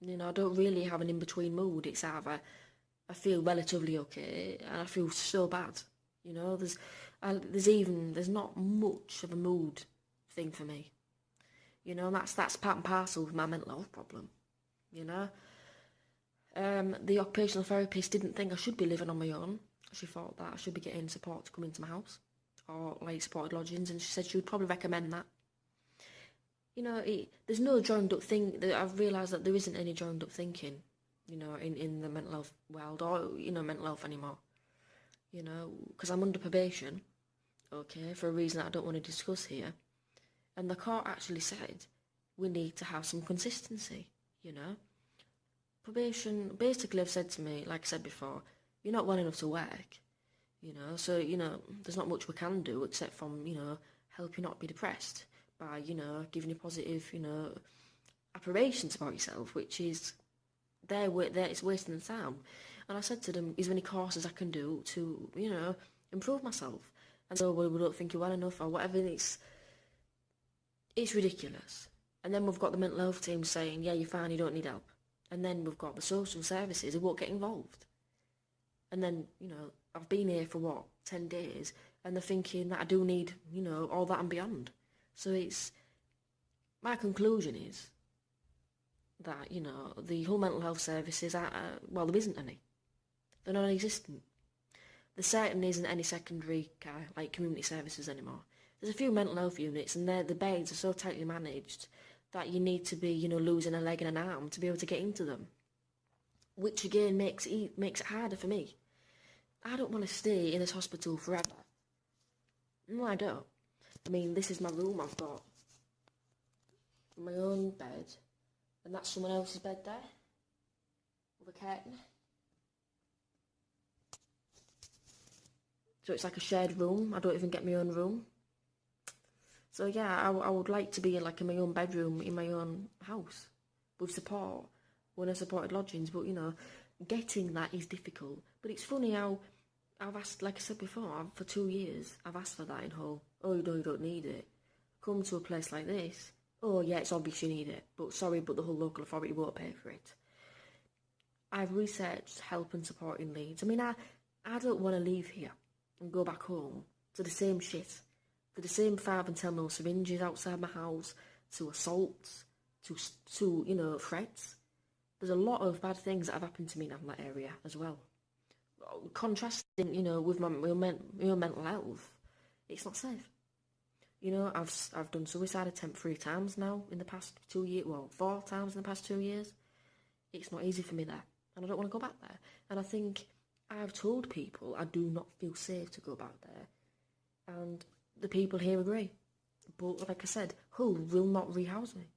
[SPEAKER 1] I don't really have an in-between mood. It's either I feel relatively okay and I feel so bad. There's not much of a mood thing for me. And that's part and parcel with my mental health problem. The occupational therapist didn't think I should be living on my own. She thought that I should be getting support to come into my house, or like supported lodgings, and she said she would probably recommend that. There's no joined up thing. I've realised that there isn't any joined up thinking, in the mental health world, or mental health anymore. Because I'm under probation, okay, for a reason that I don't want to discuss here, and the court actually said we need to have some consistency. Probation basically have said to me, like I said before, you're not well enough to work, so, there's not much we can do except from, help you not be depressed by, giving you positive, affirmations about yourself, which is, it's wasting the time. And I said to them, is there any courses I can do to, improve myself? And so, well, we don't think you're well enough or whatever. It's ridiculous. And then we've got the mental health team saying, yeah, you're fine, you don't need help. And then we've got the social services who won't get involved. And then, I've been here for 10 days, and they're thinking that I do need, all that and beyond. So my conclusion is that, the whole mental health services are, there isn't any. They're non-existent. There certainly isn't any secondary care, like community services anymore. There's a few mental health units, and the beds are so tightly managed that you need to be, losing a leg and an arm to be able to get into them. Which again makes it harder for me. I don't want to stay in this hospital forever. No, I don't. I mean, this is my room. I've got my own bed, and that's someone else's bed there, with a curtain. So it's like a shared room. I don't even get my own room. So yeah, I would like to be in my own bedroom in my own house with support, one of supported lodgings. But getting that is difficult. But it's funny how I've asked, like I said before, for 2 years, I've asked for that in Hull. Oh, you don't need it. Come to a place like this. Oh, yeah, it's obvious you need it. But sorry, but the whole local authority won't pay for it. I've researched help and support in Leeds. I mean, I don't want to leave here and go back home to the same shit. To the same 5 and 10 mil syringes outside my house, to assaults, to threats. There's a lot of bad things that have happened to me in that area as well. Contrasting, with my own mental health, it's not safe. You know, I've done suicide attempt 3 times now in the past 2 years. Well, 4 times in the past 2 years. It's not easy for me there, and I don't want to go back there. And I think I've told people I do not feel safe to go back there, and the people here agree. But like I said, Hull will not rehouse me.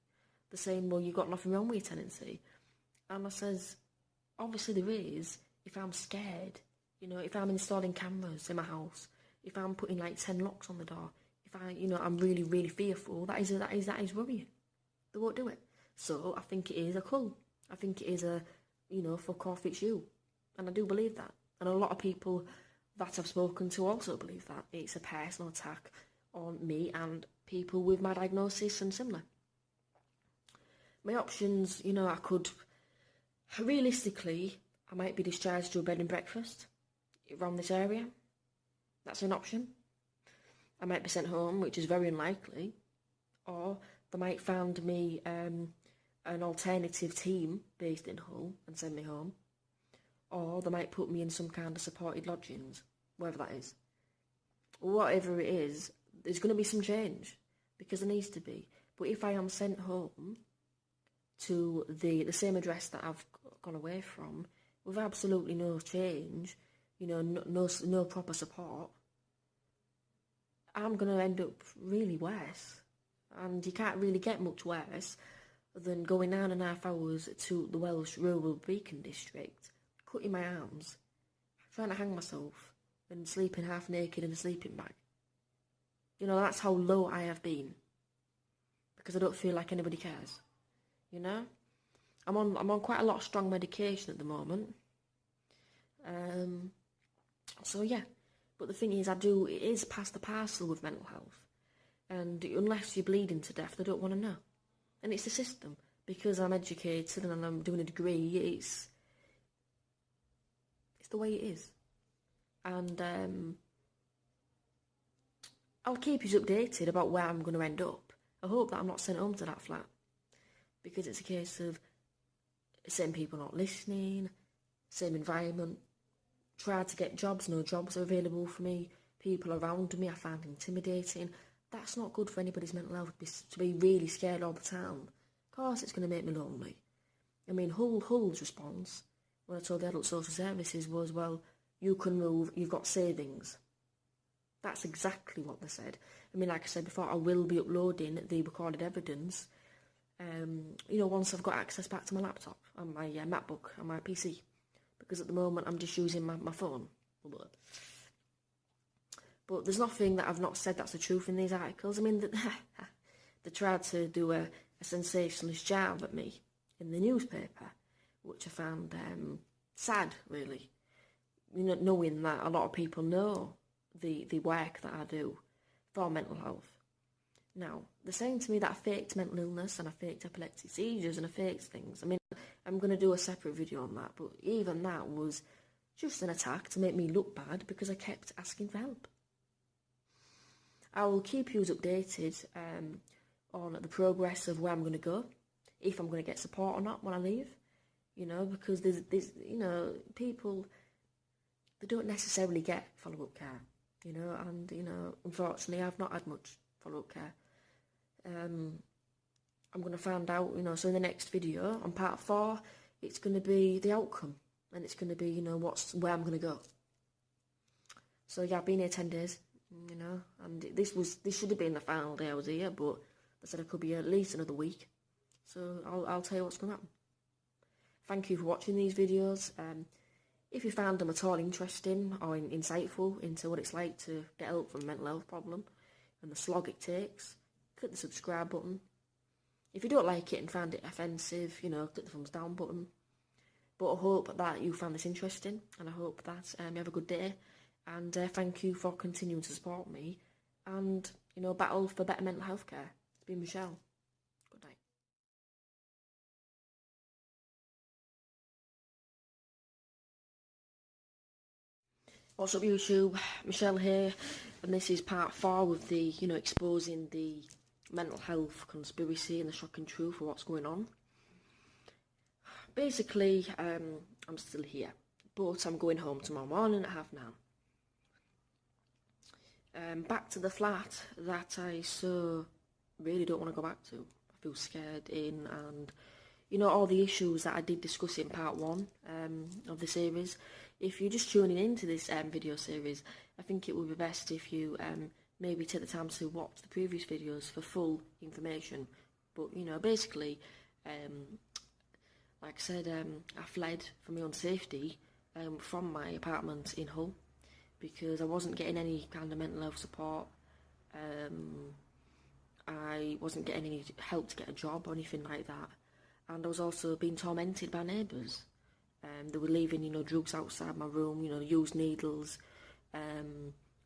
[SPEAKER 1] They're saying, well, you've got nothing wrong with your tenancy. And I says, obviously there is, if I'm scared. You know, if I'm installing cameras in my house, if I'm putting like 10 locks on the door, if I'm really, really fearful, that is worrying. They won't do it. So I think it is a cull. I think it is a, fuck off, it's you. And I do believe that. And a lot of people that I've spoken to also believe that. It's a personal attack on me and people with my diagnosis and similar. My options, I could, realistically, I might be discharged to a bed and breakfast around this area. That's an option. I might be sent home, which is very unlikely. Or they might find me an alternative team based in Hull and send me home. Or they might put me in some kind of supported lodgings, wherever that is. Whatever it is, there's going to be some change, because there needs to be. But if I am sent home to the same address that I've gone away from, with absolutely no change, no proper support, I'm going to end up really worse. And you can't really get much worse than going 9.5 hours to the Welsh rural Beacon district, cutting my arms, trying to hang myself, and sleeping half naked in a sleeping bag. That's how low I have been. Because I don't feel like anybody cares. I'm on quite a lot of strong medication at the moment. So yeah. But the thing is, it is past the parcel with mental health. And unless you're bleeding to death, they don't want to know. And it's the system. Because I'm educated and I'm doing a degree, it's the way it is. And I'll keep you updated about where I'm going to end up. I hope that I'm not sent home to that flat. Because it's a case of same people not listening, same environment. Tried to get jobs, no jobs are available for me. People around me I find intimidating. That's not good for anybody's mental health, to be really scared all the time. Of course it's going to make me lonely. I mean, Hull's response, when I told the adult social services, was, well, you can move, you've got savings. That's exactly what they said. I mean, like I said before, I will be uploading the recorded evidence, once I've got access back to my laptop and my MacBook and my PC. Because at the moment I'm just using my phone. But there's nothing that I've not said that's the truth in these articles. I mean, they tried to do a sensationalist jab at me in the newspaper, which I found sad, really. Knowing that a lot of people know the work that I do for mental health. Now, they're saying to me that I faked mental illness and I faked epileptic seizures and I faked things. I mean, I'm going to do a separate video on that, but even that was just an attack to make me look bad because I kept asking for help. I will keep you updated on the progress of where I'm going to go, if I'm going to get support or not when I leave, because there's people, they don't necessarily get follow-up care, and, unfortunately I've not had much follow-up care. I'm going to find out, so in the next video, on part 4, it's going to be the outcome, and it's going to be, where I'm going to go. So yeah, I've been here 10 days, and this should have been the final day I was here, but they said it could be at least another week. So I'll tell you what's going to happen. Thank you for watching these videos. If you found them at all interesting or insightful into what it's like to get help from a mental health problem and the slog it takes, click the subscribe button. If you don't like it and found it offensive, click the thumbs down button. But I hope that you found this interesting, and I hope that you have a good day. And thank you for continuing to support me and, battle for better mental health care. It's been Michelle. Good night. What's up, YouTube? Michelle here, and this is part 4 with the, exposing the mental health conspiracy and the shocking truth of what's going on. Basically, I'm still here, but I'm going home tomorrow morning at 9:30. back to the flat that I so really don't want to go back to. I feel scared in, and you know, all the issues that I did discuss in part 1 of the series. If you're just tuning into this video series, I think it would be best if you maybe take the time to watch the previous videos for full information. But you know, basically, like I said, I fled for my own safety from my apartment in Hull because I wasn't getting any kind of mental health support. I wasn't getting any help to get a job or anything like that, and I was also being tormented by neighbours. They were leaving, you know, drugs outside my room, you know, used needles,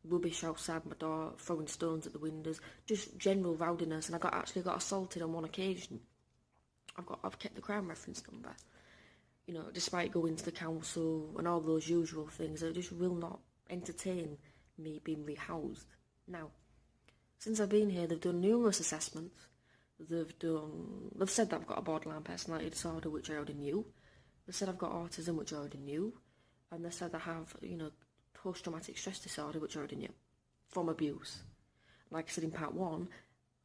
[SPEAKER 1] rubbish outside my door, throwing stones at the windows, just general rowdiness. And I actually got assaulted on one occasion. I've kept the crime reference number. You know, despite going to the council and all those usual things, they just will not entertain me being rehoused. Now, since I've been here, they've done numerous assessments. They've said that I've got a borderline personality disorder, which I already knew. They said I've got autism, which I already knew. And they said I have, you know, post-traumatic stress disorder, which I already knew, from abuse. Like I said in part 1,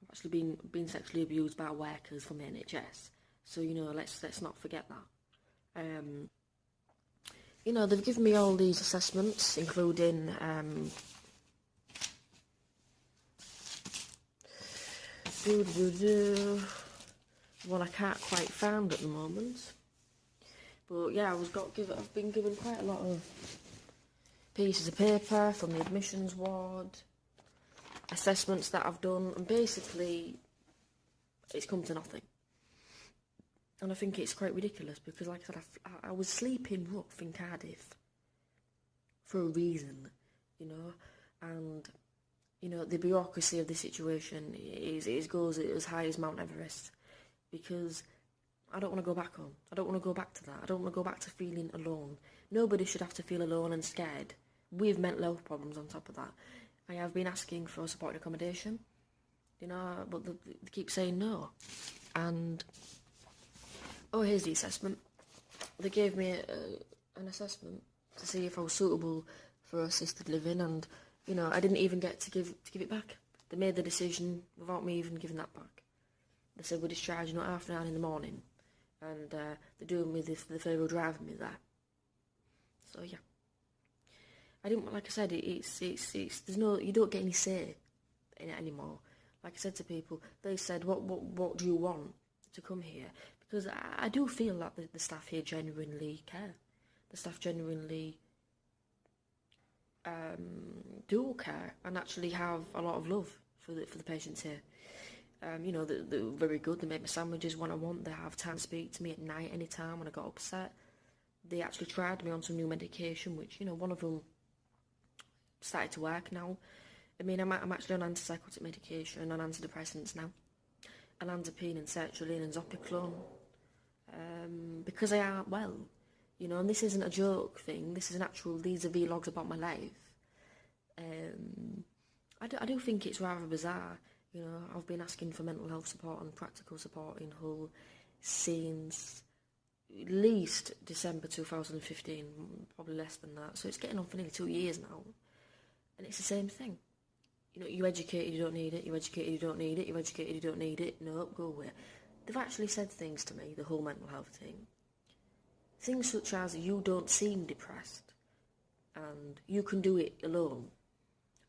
[SPEAKER 1] I've actually been sexually abused by workers from the NHS. So, you know, let's not forget that. You know, they've given me all these assessments, including one I can't quite find at the moment. But yeah, I've been given quite a lot of pieces of paper from the admissions ward, assessments that I've done, and basically it's come to nothing. And I think it's quite ridiculous because, like I said, I was sleeping rough in Cardiff for a reason, you know, and you know, the bureaucracy of the situation goes as high as Mount Everest, because I don't want to go back home. I don't want to go back to that. I don't want to go back to feeling alone. Nobody should have to feel alone and scared with mental health problems on top of that. I have been asking for supported accommodation, you know, but they keep saying no. And, oh, here's the assessment. They gave me an assessment to see if I was suitable for assisted living, and, you know, I didn't even get to give it back. They made the decision without me even giving that back. They said we're discharging at 9:30 in the morning, and they're doing me the favour of driving me there. So yeah, I didn't. Like I said, it's there's no, you don't get any say in it anymore. Like I said to people, they said, what do you want to come here? Because I do feel that the staff here genuinely care. The staff genuinely do care and actually have a lot of love for the patients here. You know, they're very good. They make me sandwiches when I want. They have time to speak to me at night, anytime when I got upset. They actually tried me on some new medication, which, you know, one of them started to work now. I mean, I'm actually on antipsychotic medication and antidepressants now. Olanzapine and sertraline and zopiclone. Because I aren't well, you know, and this isn't a joke thing. This is these are vlogs about my life. I do think it's rather bizarre. You know, I've been asking for mental health support and practical support in Hull since at least December 2015, probably less than that. So it's getting on for nearly 2 years now. And it's the same thing. You know, you educated, you don't need it. You educated, you don't need it. You educated, you don't need it. No, go away. They've actually said things to me, the whole mental health thing. Things such as, you don't seem depressed, and you can do it alone,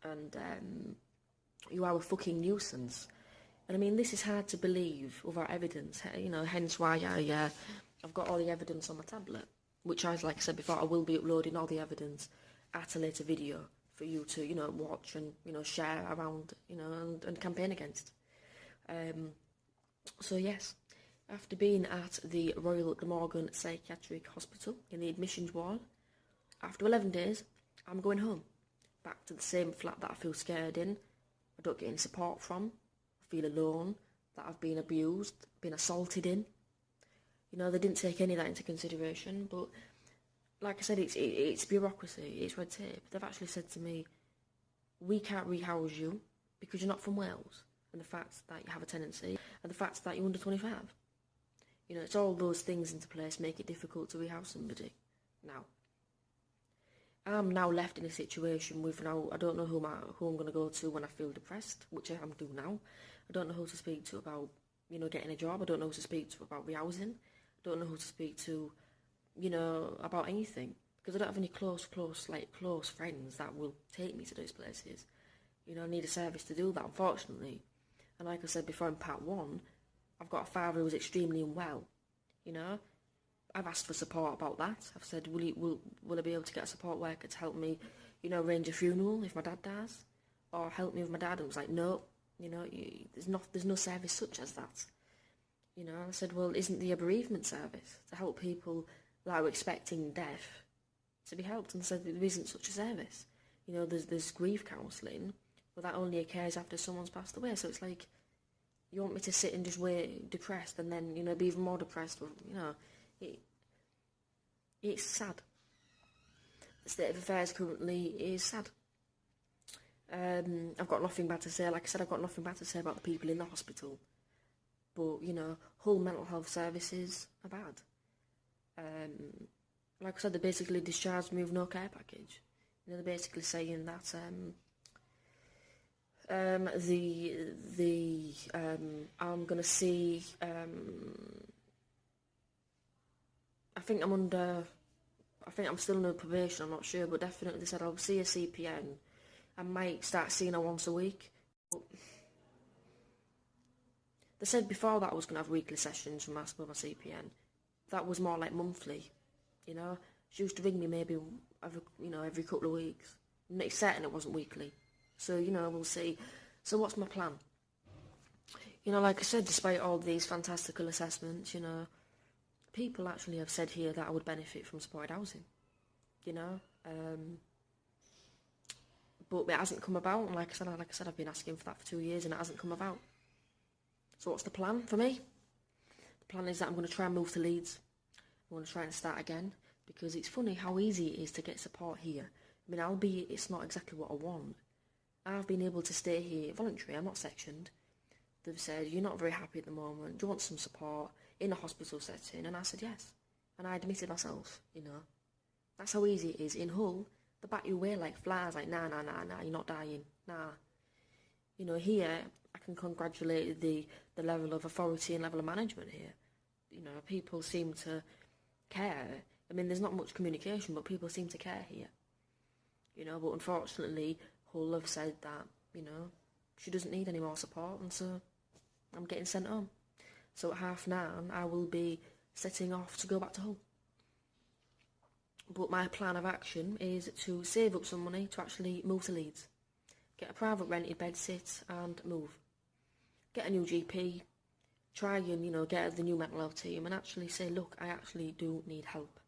[SPEAKER 1] and you are a fucking nuisance. And I mean, this is hard to believe without evidence, you know, hence why I've got all the evidence on my tablet, which like I said before, I will be uploading all the evidence at a later video for you to, you know, watch and, you know, share around, you know, and campaign against. So yes, after being at the Royal Glamorgan Psychiatric Hospital in the admissions ward, after 11 days, I'm going home, back to the same flat that I feel scared in. I don't get any support from. I feel alone, that I've been abused, been assaulted in. You know, they didn't take any of that into consideration, but like I said, it's bureaucracy, it's red tape. They've actually said to me, we can't rehouse you because you're not from Wales, and the fact that you have a tenancy, and the fact that you're under 25. You know, it's all those things into place make it difficult to rehouse somebody now. I'm now left in a situation with now, I don't know who I'm going to go to when I feel depressed, which I'm doing now. I don't know who to speak to about, you know, getting a job. I don't know who to speak to about rehousing. I don't know who to speak to, you know, about anything. Because I don't have any close friends that will take me to those places. You know, I need a service to do that, unfortunately. And like I said before in part 1, I've got a father who's extremely unwell, you know. I've asked for support about that. I've said, will I be able to get a support worker to help me, you know, arrange a funeral if my dad dies? Or help me with my dad? And it was like, no, you know, there's no service such as that. You know, I said, well, isn't there a bereavement service to help people that are expecting death to be helped? And said there isn't such a service. You know, there's grief counselling, but that only occurs after someone's passed away. So it's like, you want me to sit and just wait depressed and then, you know, be even more depressed? Or, you know, it's sad. The state of affairs currently is sad. I've got nothing bad to say. Like I said, I've got nothing bad to say about the people in the hospital. But, you know, whole mental health services are bad. Like I said, they basically discharged me with no care package. You know, they're basically saying that I'm gonna see. I think I'm still under probation. I'm not sure, but definitely they said I'll see a CPN. I might start seeing her once a week. But they said before that I was gonna have weekly sessions with my CPN. That was more like monthly. You know, she used to ring me maybe every couple of weeks. It's certain it wasn't weekly. So, you know, we'll see. So what's my plan? You know, like I said, despite all these fantastical assessments, you know, people actually have said here that I would benefit from supported housing. You know, but it hasn't come about. And like I said, I've been asking for that for 2 years and it hasn't come about. So what's the plan for me? The plan is that I'm going to try and move to Leeds. I'm going to try and start again, because it's funny how easy it is to get support here. I mean, albeit it's not exactly what I want. I've been able to stay here voluntary. I'm not sectioned. They've said, you're not very happy at the moment. Do you want some support in a hospital setting? And I said yes. And I admitted myself, you know. That's how easy it is. In Hull, they bat you away like flies, like, nah, you're not dying. Nah. You know, here, I can congratulate the level of authority and level of management here. You know, people seem to care. I mean, there's not much communication, but people seem to care here. You know, but unfortunately, Hull have said that, you know, she doesn't need any more support, and so I'm getting sent home. So at 9:30, I will be setting off to go back to Hull. But my plan of action is to save up some money to actually move to Leeds. Get a private rented bed sit and move. Get a new GP. Try and, you know, get the new mental health team and actually say, look, I actually do need help.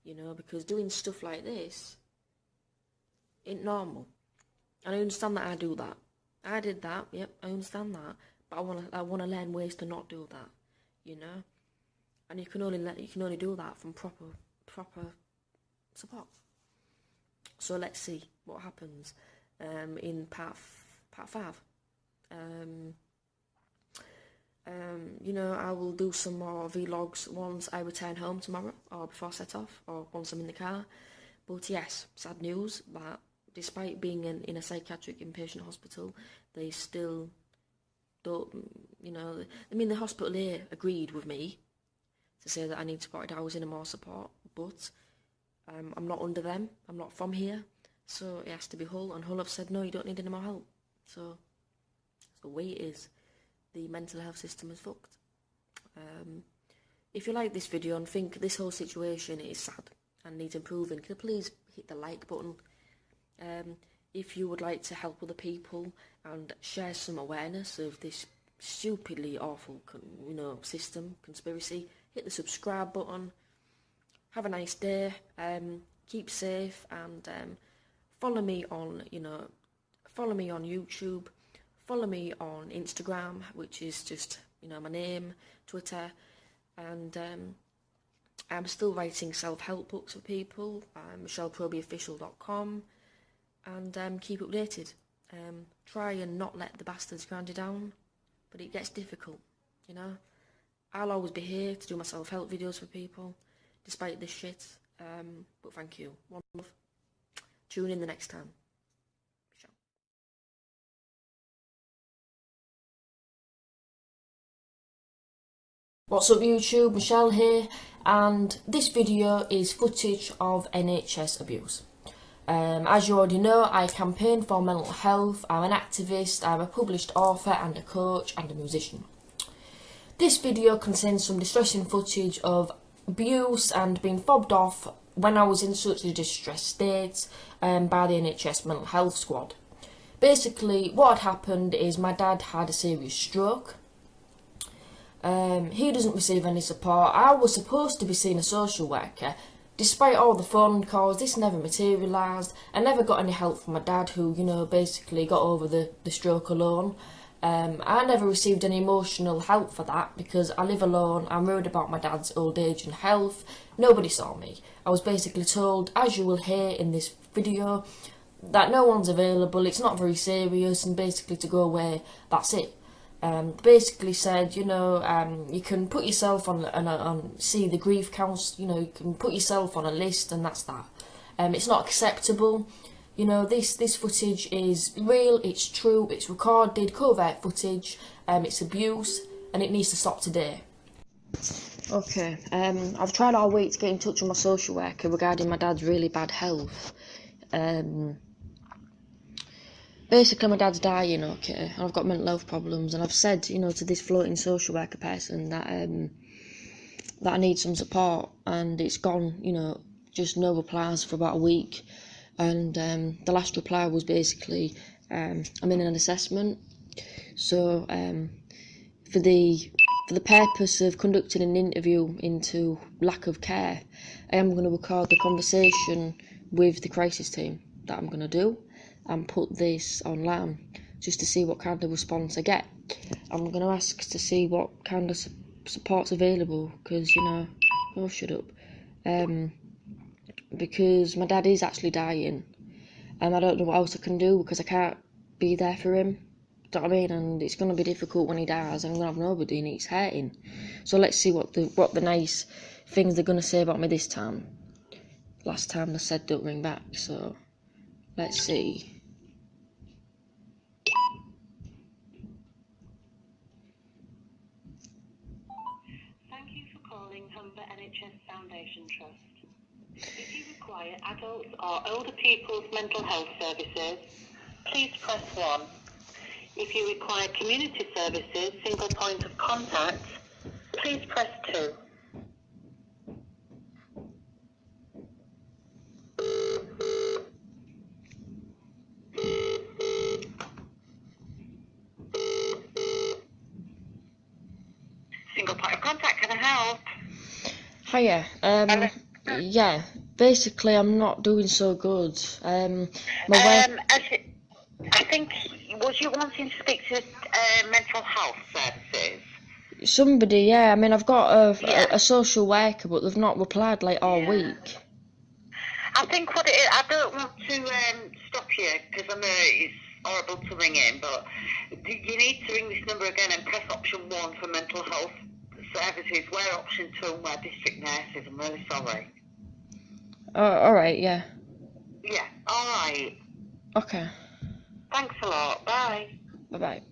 [SPEAKER 1] You know, because doing stuff like this ain't normal. And I understand that I do that. I did that, yep, I understand that. But I wanna learn ways to not do that, you know? And you can only do that from proper support. So let's see what happens in part 5. You know, I will do some more vlogs once I return home tomorrow, or before I set off, or once I'm in the car. But yes, sad news that despite being in a psychiatric inpatient hospital, they still don't, you know, I mean, the hospital here agreed with me to say that I need supported housing and more support, but I'm not under them, I'm not from here, so it has to be Hull, and Hull have said, no, you don't need any more help. So it's the way it is. The mental health system is fucked. If you like this video and think this whole situation is sad and needs improving, can you please hit the like button? If you would like to help other people and share some awareness of this stupidly awful, you know, system, conspiracy, hit the subscribe button. Have a nice day. Keep safe, and follow me on, you know, follow me on YouTube. Follow me on Instagram, which is just, you know, my name, Twitter, and I'm still writing self-help books for people. MichelleProbyOfficial.com, and keep updated. Try and not let the bastards grind you down, but it gets difficult, you know. I'll always be here to do my self-help videos for people, despite this shit. But thank you. One love. Tune in the next time. What's up YouTube, Michelle here, and this video is footage of NHS abuse. As you already know, I campaign for mental health, I'm an activist, I'm a published author and a coach and a musician. This video contains some distressing footage of abuse and being fobbed off when I was in such a distressed state by the NHS mental health squad. Basically, what had happened is my dad had a serious stroke. He doesn't receive any support. I was supposed to be seeing a social worker. Despite all the phone calls, this never materialised. I never got any help from my dad, who, basically got over the stroke alone. I never received any emotional help for that because I live alone. I'm worried about my dad's old age and health. Nobody saw me. I was basically told, as you will hear in this video, that no one's available, it's not very serious, and basically to go away, that's it. Basically said, you can put yourself on see the grief counsellor, you can put yourself on a list, and that's that. It's not acceptable. This footage is real, it's true, it's recorded, covert footage, it's abuse, and it needs to stop today. Okay, I've tried all week to get in touch with my social worker regarding my dad's really bad health. Basically, my dad's dying, okay, and I've got mental health problems, and I've said, to this floating social worker person that I need some support, and it's gone, just no replies for about a week, and the last reply was basically, I'm in an assessment, so for the purpose of conducting an interview into lack of care, I am going to record the conversation with the crisis team that I'm going to do, and put this online just to see what kind of response I get. I'm going to ask to see what kind of support's available, because, oh, shut up. Because my dad is actually dying, and I don't know what else I can do because I can't be there for him. Do you know what I mean? And it's going to be difficult when he dies, and I'm going to have nobody, and it's hurting. So let's see what the nice things they're going to say about me this time. Last time they said don't ring back, so let's see.
[SPEAKER 2] Thank you for calling Humber NHS Foundation Trust. If you require adults or older people's mental health services, please press 1. If you require community services, single point of contact, please press 2. Single point of contact, can I help?
[SPEAKER 1] Hiya, yeah, basically I'm not doing so good. My wife...
[SPEAKER 2] I think, was you wanting to speak to mental health services?
[SPEAKER 1] Somebody, yeah, I mean, I've got a social worker, but they've not replied, all week.
[SPEAKER 2] I think what it is, I don't want to stop you, because I know it's horrible to ring in, but you need to ring this number again and press option 1 for mental health services, where option 2 and where district nurses. I'm really sorry.
[SPEAKER 1] Alright, yeah.
[SPEAKER 2] Yeah, alright.
[SPEAKER 1] Okay.
[SPEAKER 2] Thanks a lot, bye.
[SPEAKER 1] Bye-bye.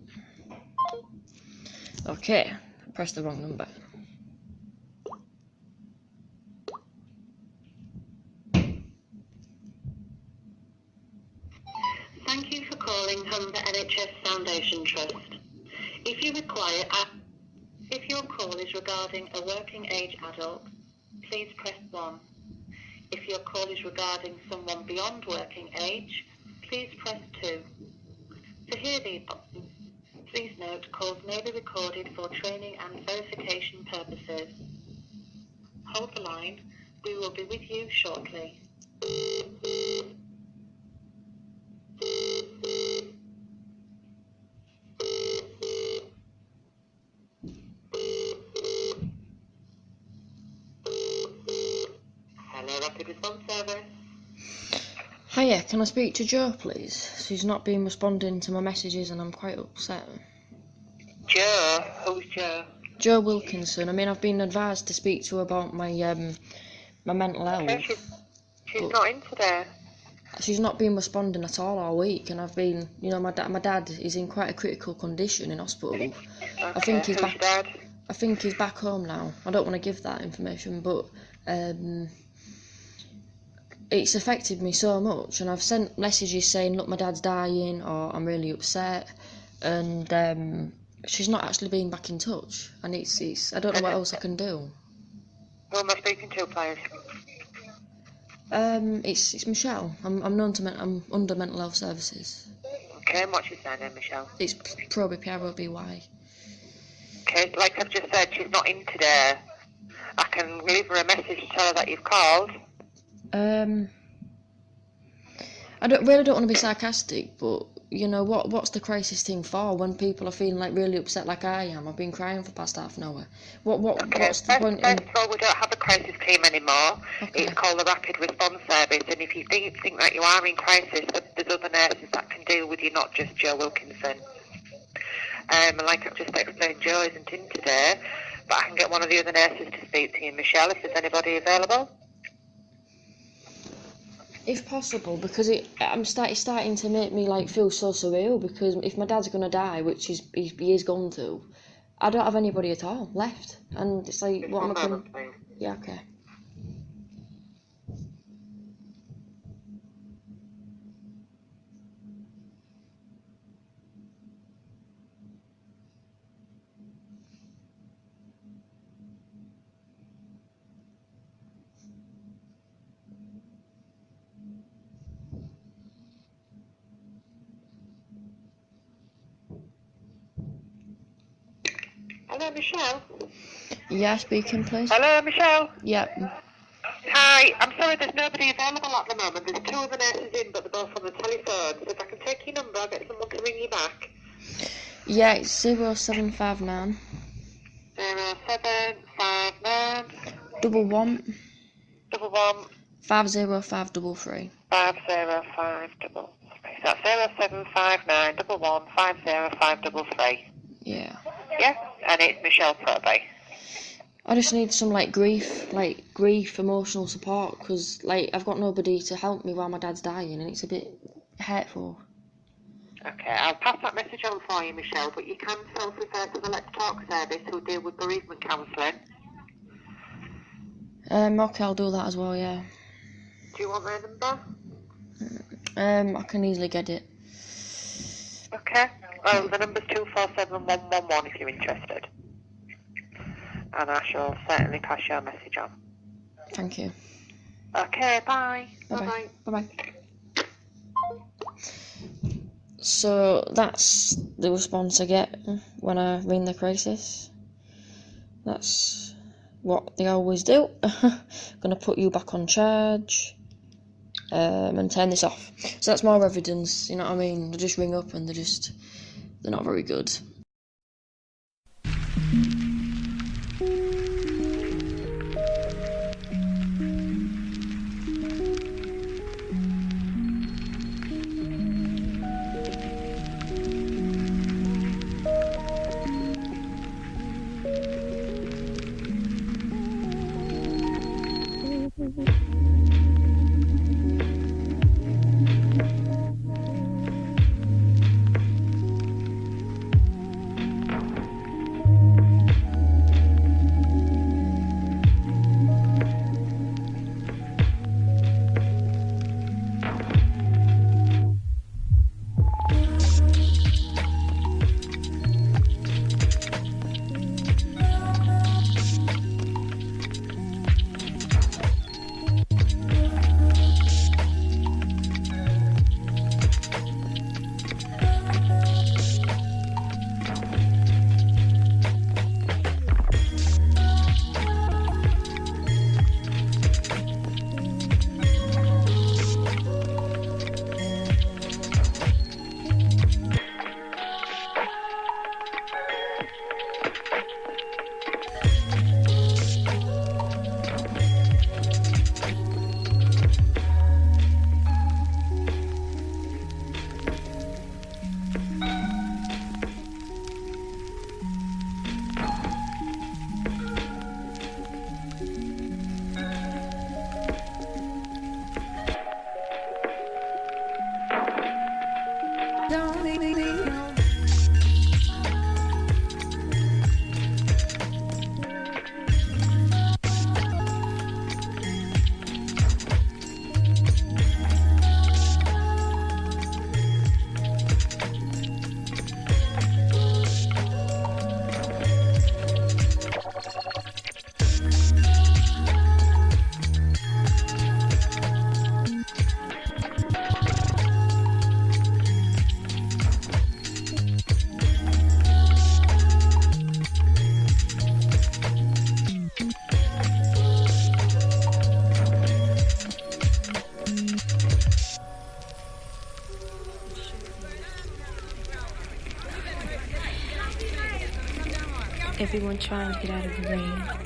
[SPEAKER 1] Okay, press the wrong number.
[SPEAKER 2] Thank you for calling Humber NHS Foundation Trust. If your call is regarding a working age adult, please press 1. If your call is regarding someone beyond working age, please press 2. To hear these options, please note calls may be recorded for training and verification purposes. Hold the line. We will be with you shortly. Hello, Rapid Response Service.
[SPEAKER 1] Hiya, can I speak to Jo, please? She's not been responding to my messages, and I'm quite upset.
[SPEAKER 2] Jo? Who's Jo?
[SPEAKER 1] Jo Wilkinson. I mean, I've been advised to speak to her about my my mental health.
[SPEAKER 2] Okay, she's not in today.
[SPEAKER 1] She's not been responding at all week, and I've been, you know, my dad is in quite a critical condition in hospital.
[SPEAKER 2] Okay.
[SPEAKER 1] I think he's
[SPEAKER 2] Who's
[SPEAKER 1] back.
[SPEAKER 2] your dad?
[SPEAKER 1] I think he's back home now. I don't want to give that information, but it's affected me so much, and I've sent messages saying, look, my dad's dying, or I'm really upset, and she's not actually been back in touch, and it's I don't know what else I can do.
[SPEAKER 2] Who am I speaking to, please?
[SPEAKER 1] It's Michelle. I'm under mental health services.
[SPEAKER 2] Okay, and what's your surname, Michelle?
[SPEAKER 1] It's Proby, Proby.
[SPEAKER 2] Okay, like I've just said, she's not in today. I can leave her a message to tell her that you've called.
[SPEAKER 1] I don't want to be sarcastic, but you know what's the crisis thing for when people are feeling like really upset like I am? I've been crying for the past half an hour. What's the point in...
[SPEAKER 2] First of all, we don't have a crisis team anymore.
[SPEAKER 1] Okay.
[SPEAKER 2] It's called the Rapid Response Service, and if you think that you are in crisis, there's other nurses that can deal with you, not just Joe Wilkinson. And like I've just explained, Joe isn't in today, but I can get one of the other nurses to speak to you, Michelle, if there's anybody available.
[SPEAKER 1] If possible, because it's starting to make me like feel so surreal, because if my dad's gonna die, which he is going to, I don't have anybody at all left, and it's like, what am I gonna... Yeah, okay.
[SPEAKER 2] Hello, Michelle.
[SPEAKER 1] Yeah, speaking, please.
[SPEAKER 2] Hello, Michelle.
[SPEAKER 1] Yep.
[SPEAKER 2] Hi, I'm sorry, there's nobody available at the moment. There's two other nurses in, but they're both on the telephone. So if I can take your number, I'll get someone to ring you back.
[SPEAKER 1] Yeah, it's 0759
[SPEAKER 2] 0759
[SPEAKER 1] 11
[SPEAKER 2] 11
[SPEAKER 1] 50533.
[SPEAKER 2] 50533. So that's 0759 11 50533.
[SPEAKER 1] Yeah.
[SPEAKER 2] Yeah, and it's Michelle Proby.
[SPEAKER 1] I just need some grief, emotional support, because I've got nobody to help me while my dad's dying, and it's a bit hurtful.
[SPEAKER 2] Okay, I'll pass that message on for you, Michelle, but you can self-refer to the Let's Talk service who deal with bereavement counselling.
[SPEAKER 1] Okay, I'll do that as well, yeah.
[SPEAKER 2] Do you want their number?
[SPEAKER 1] I can easily get it.
[SPEAKER 2] Okay, well, the number's 247111 if you're interested. And I shall certainly pass your message on.
[SPEAKER 1] Thank you.
[SPEAKER 2] Okay, bye.
[SPEAKER 1] Bye-bye. Bye-bye. So that's the response I get when I ring the crisis. That's what they always do. Gonna put you back on charge and turn this off. So that's more evidence, you know what I mean? They just ring up and they're not very good.
[SPEAKER 3] Everyone trying to get out of the rain.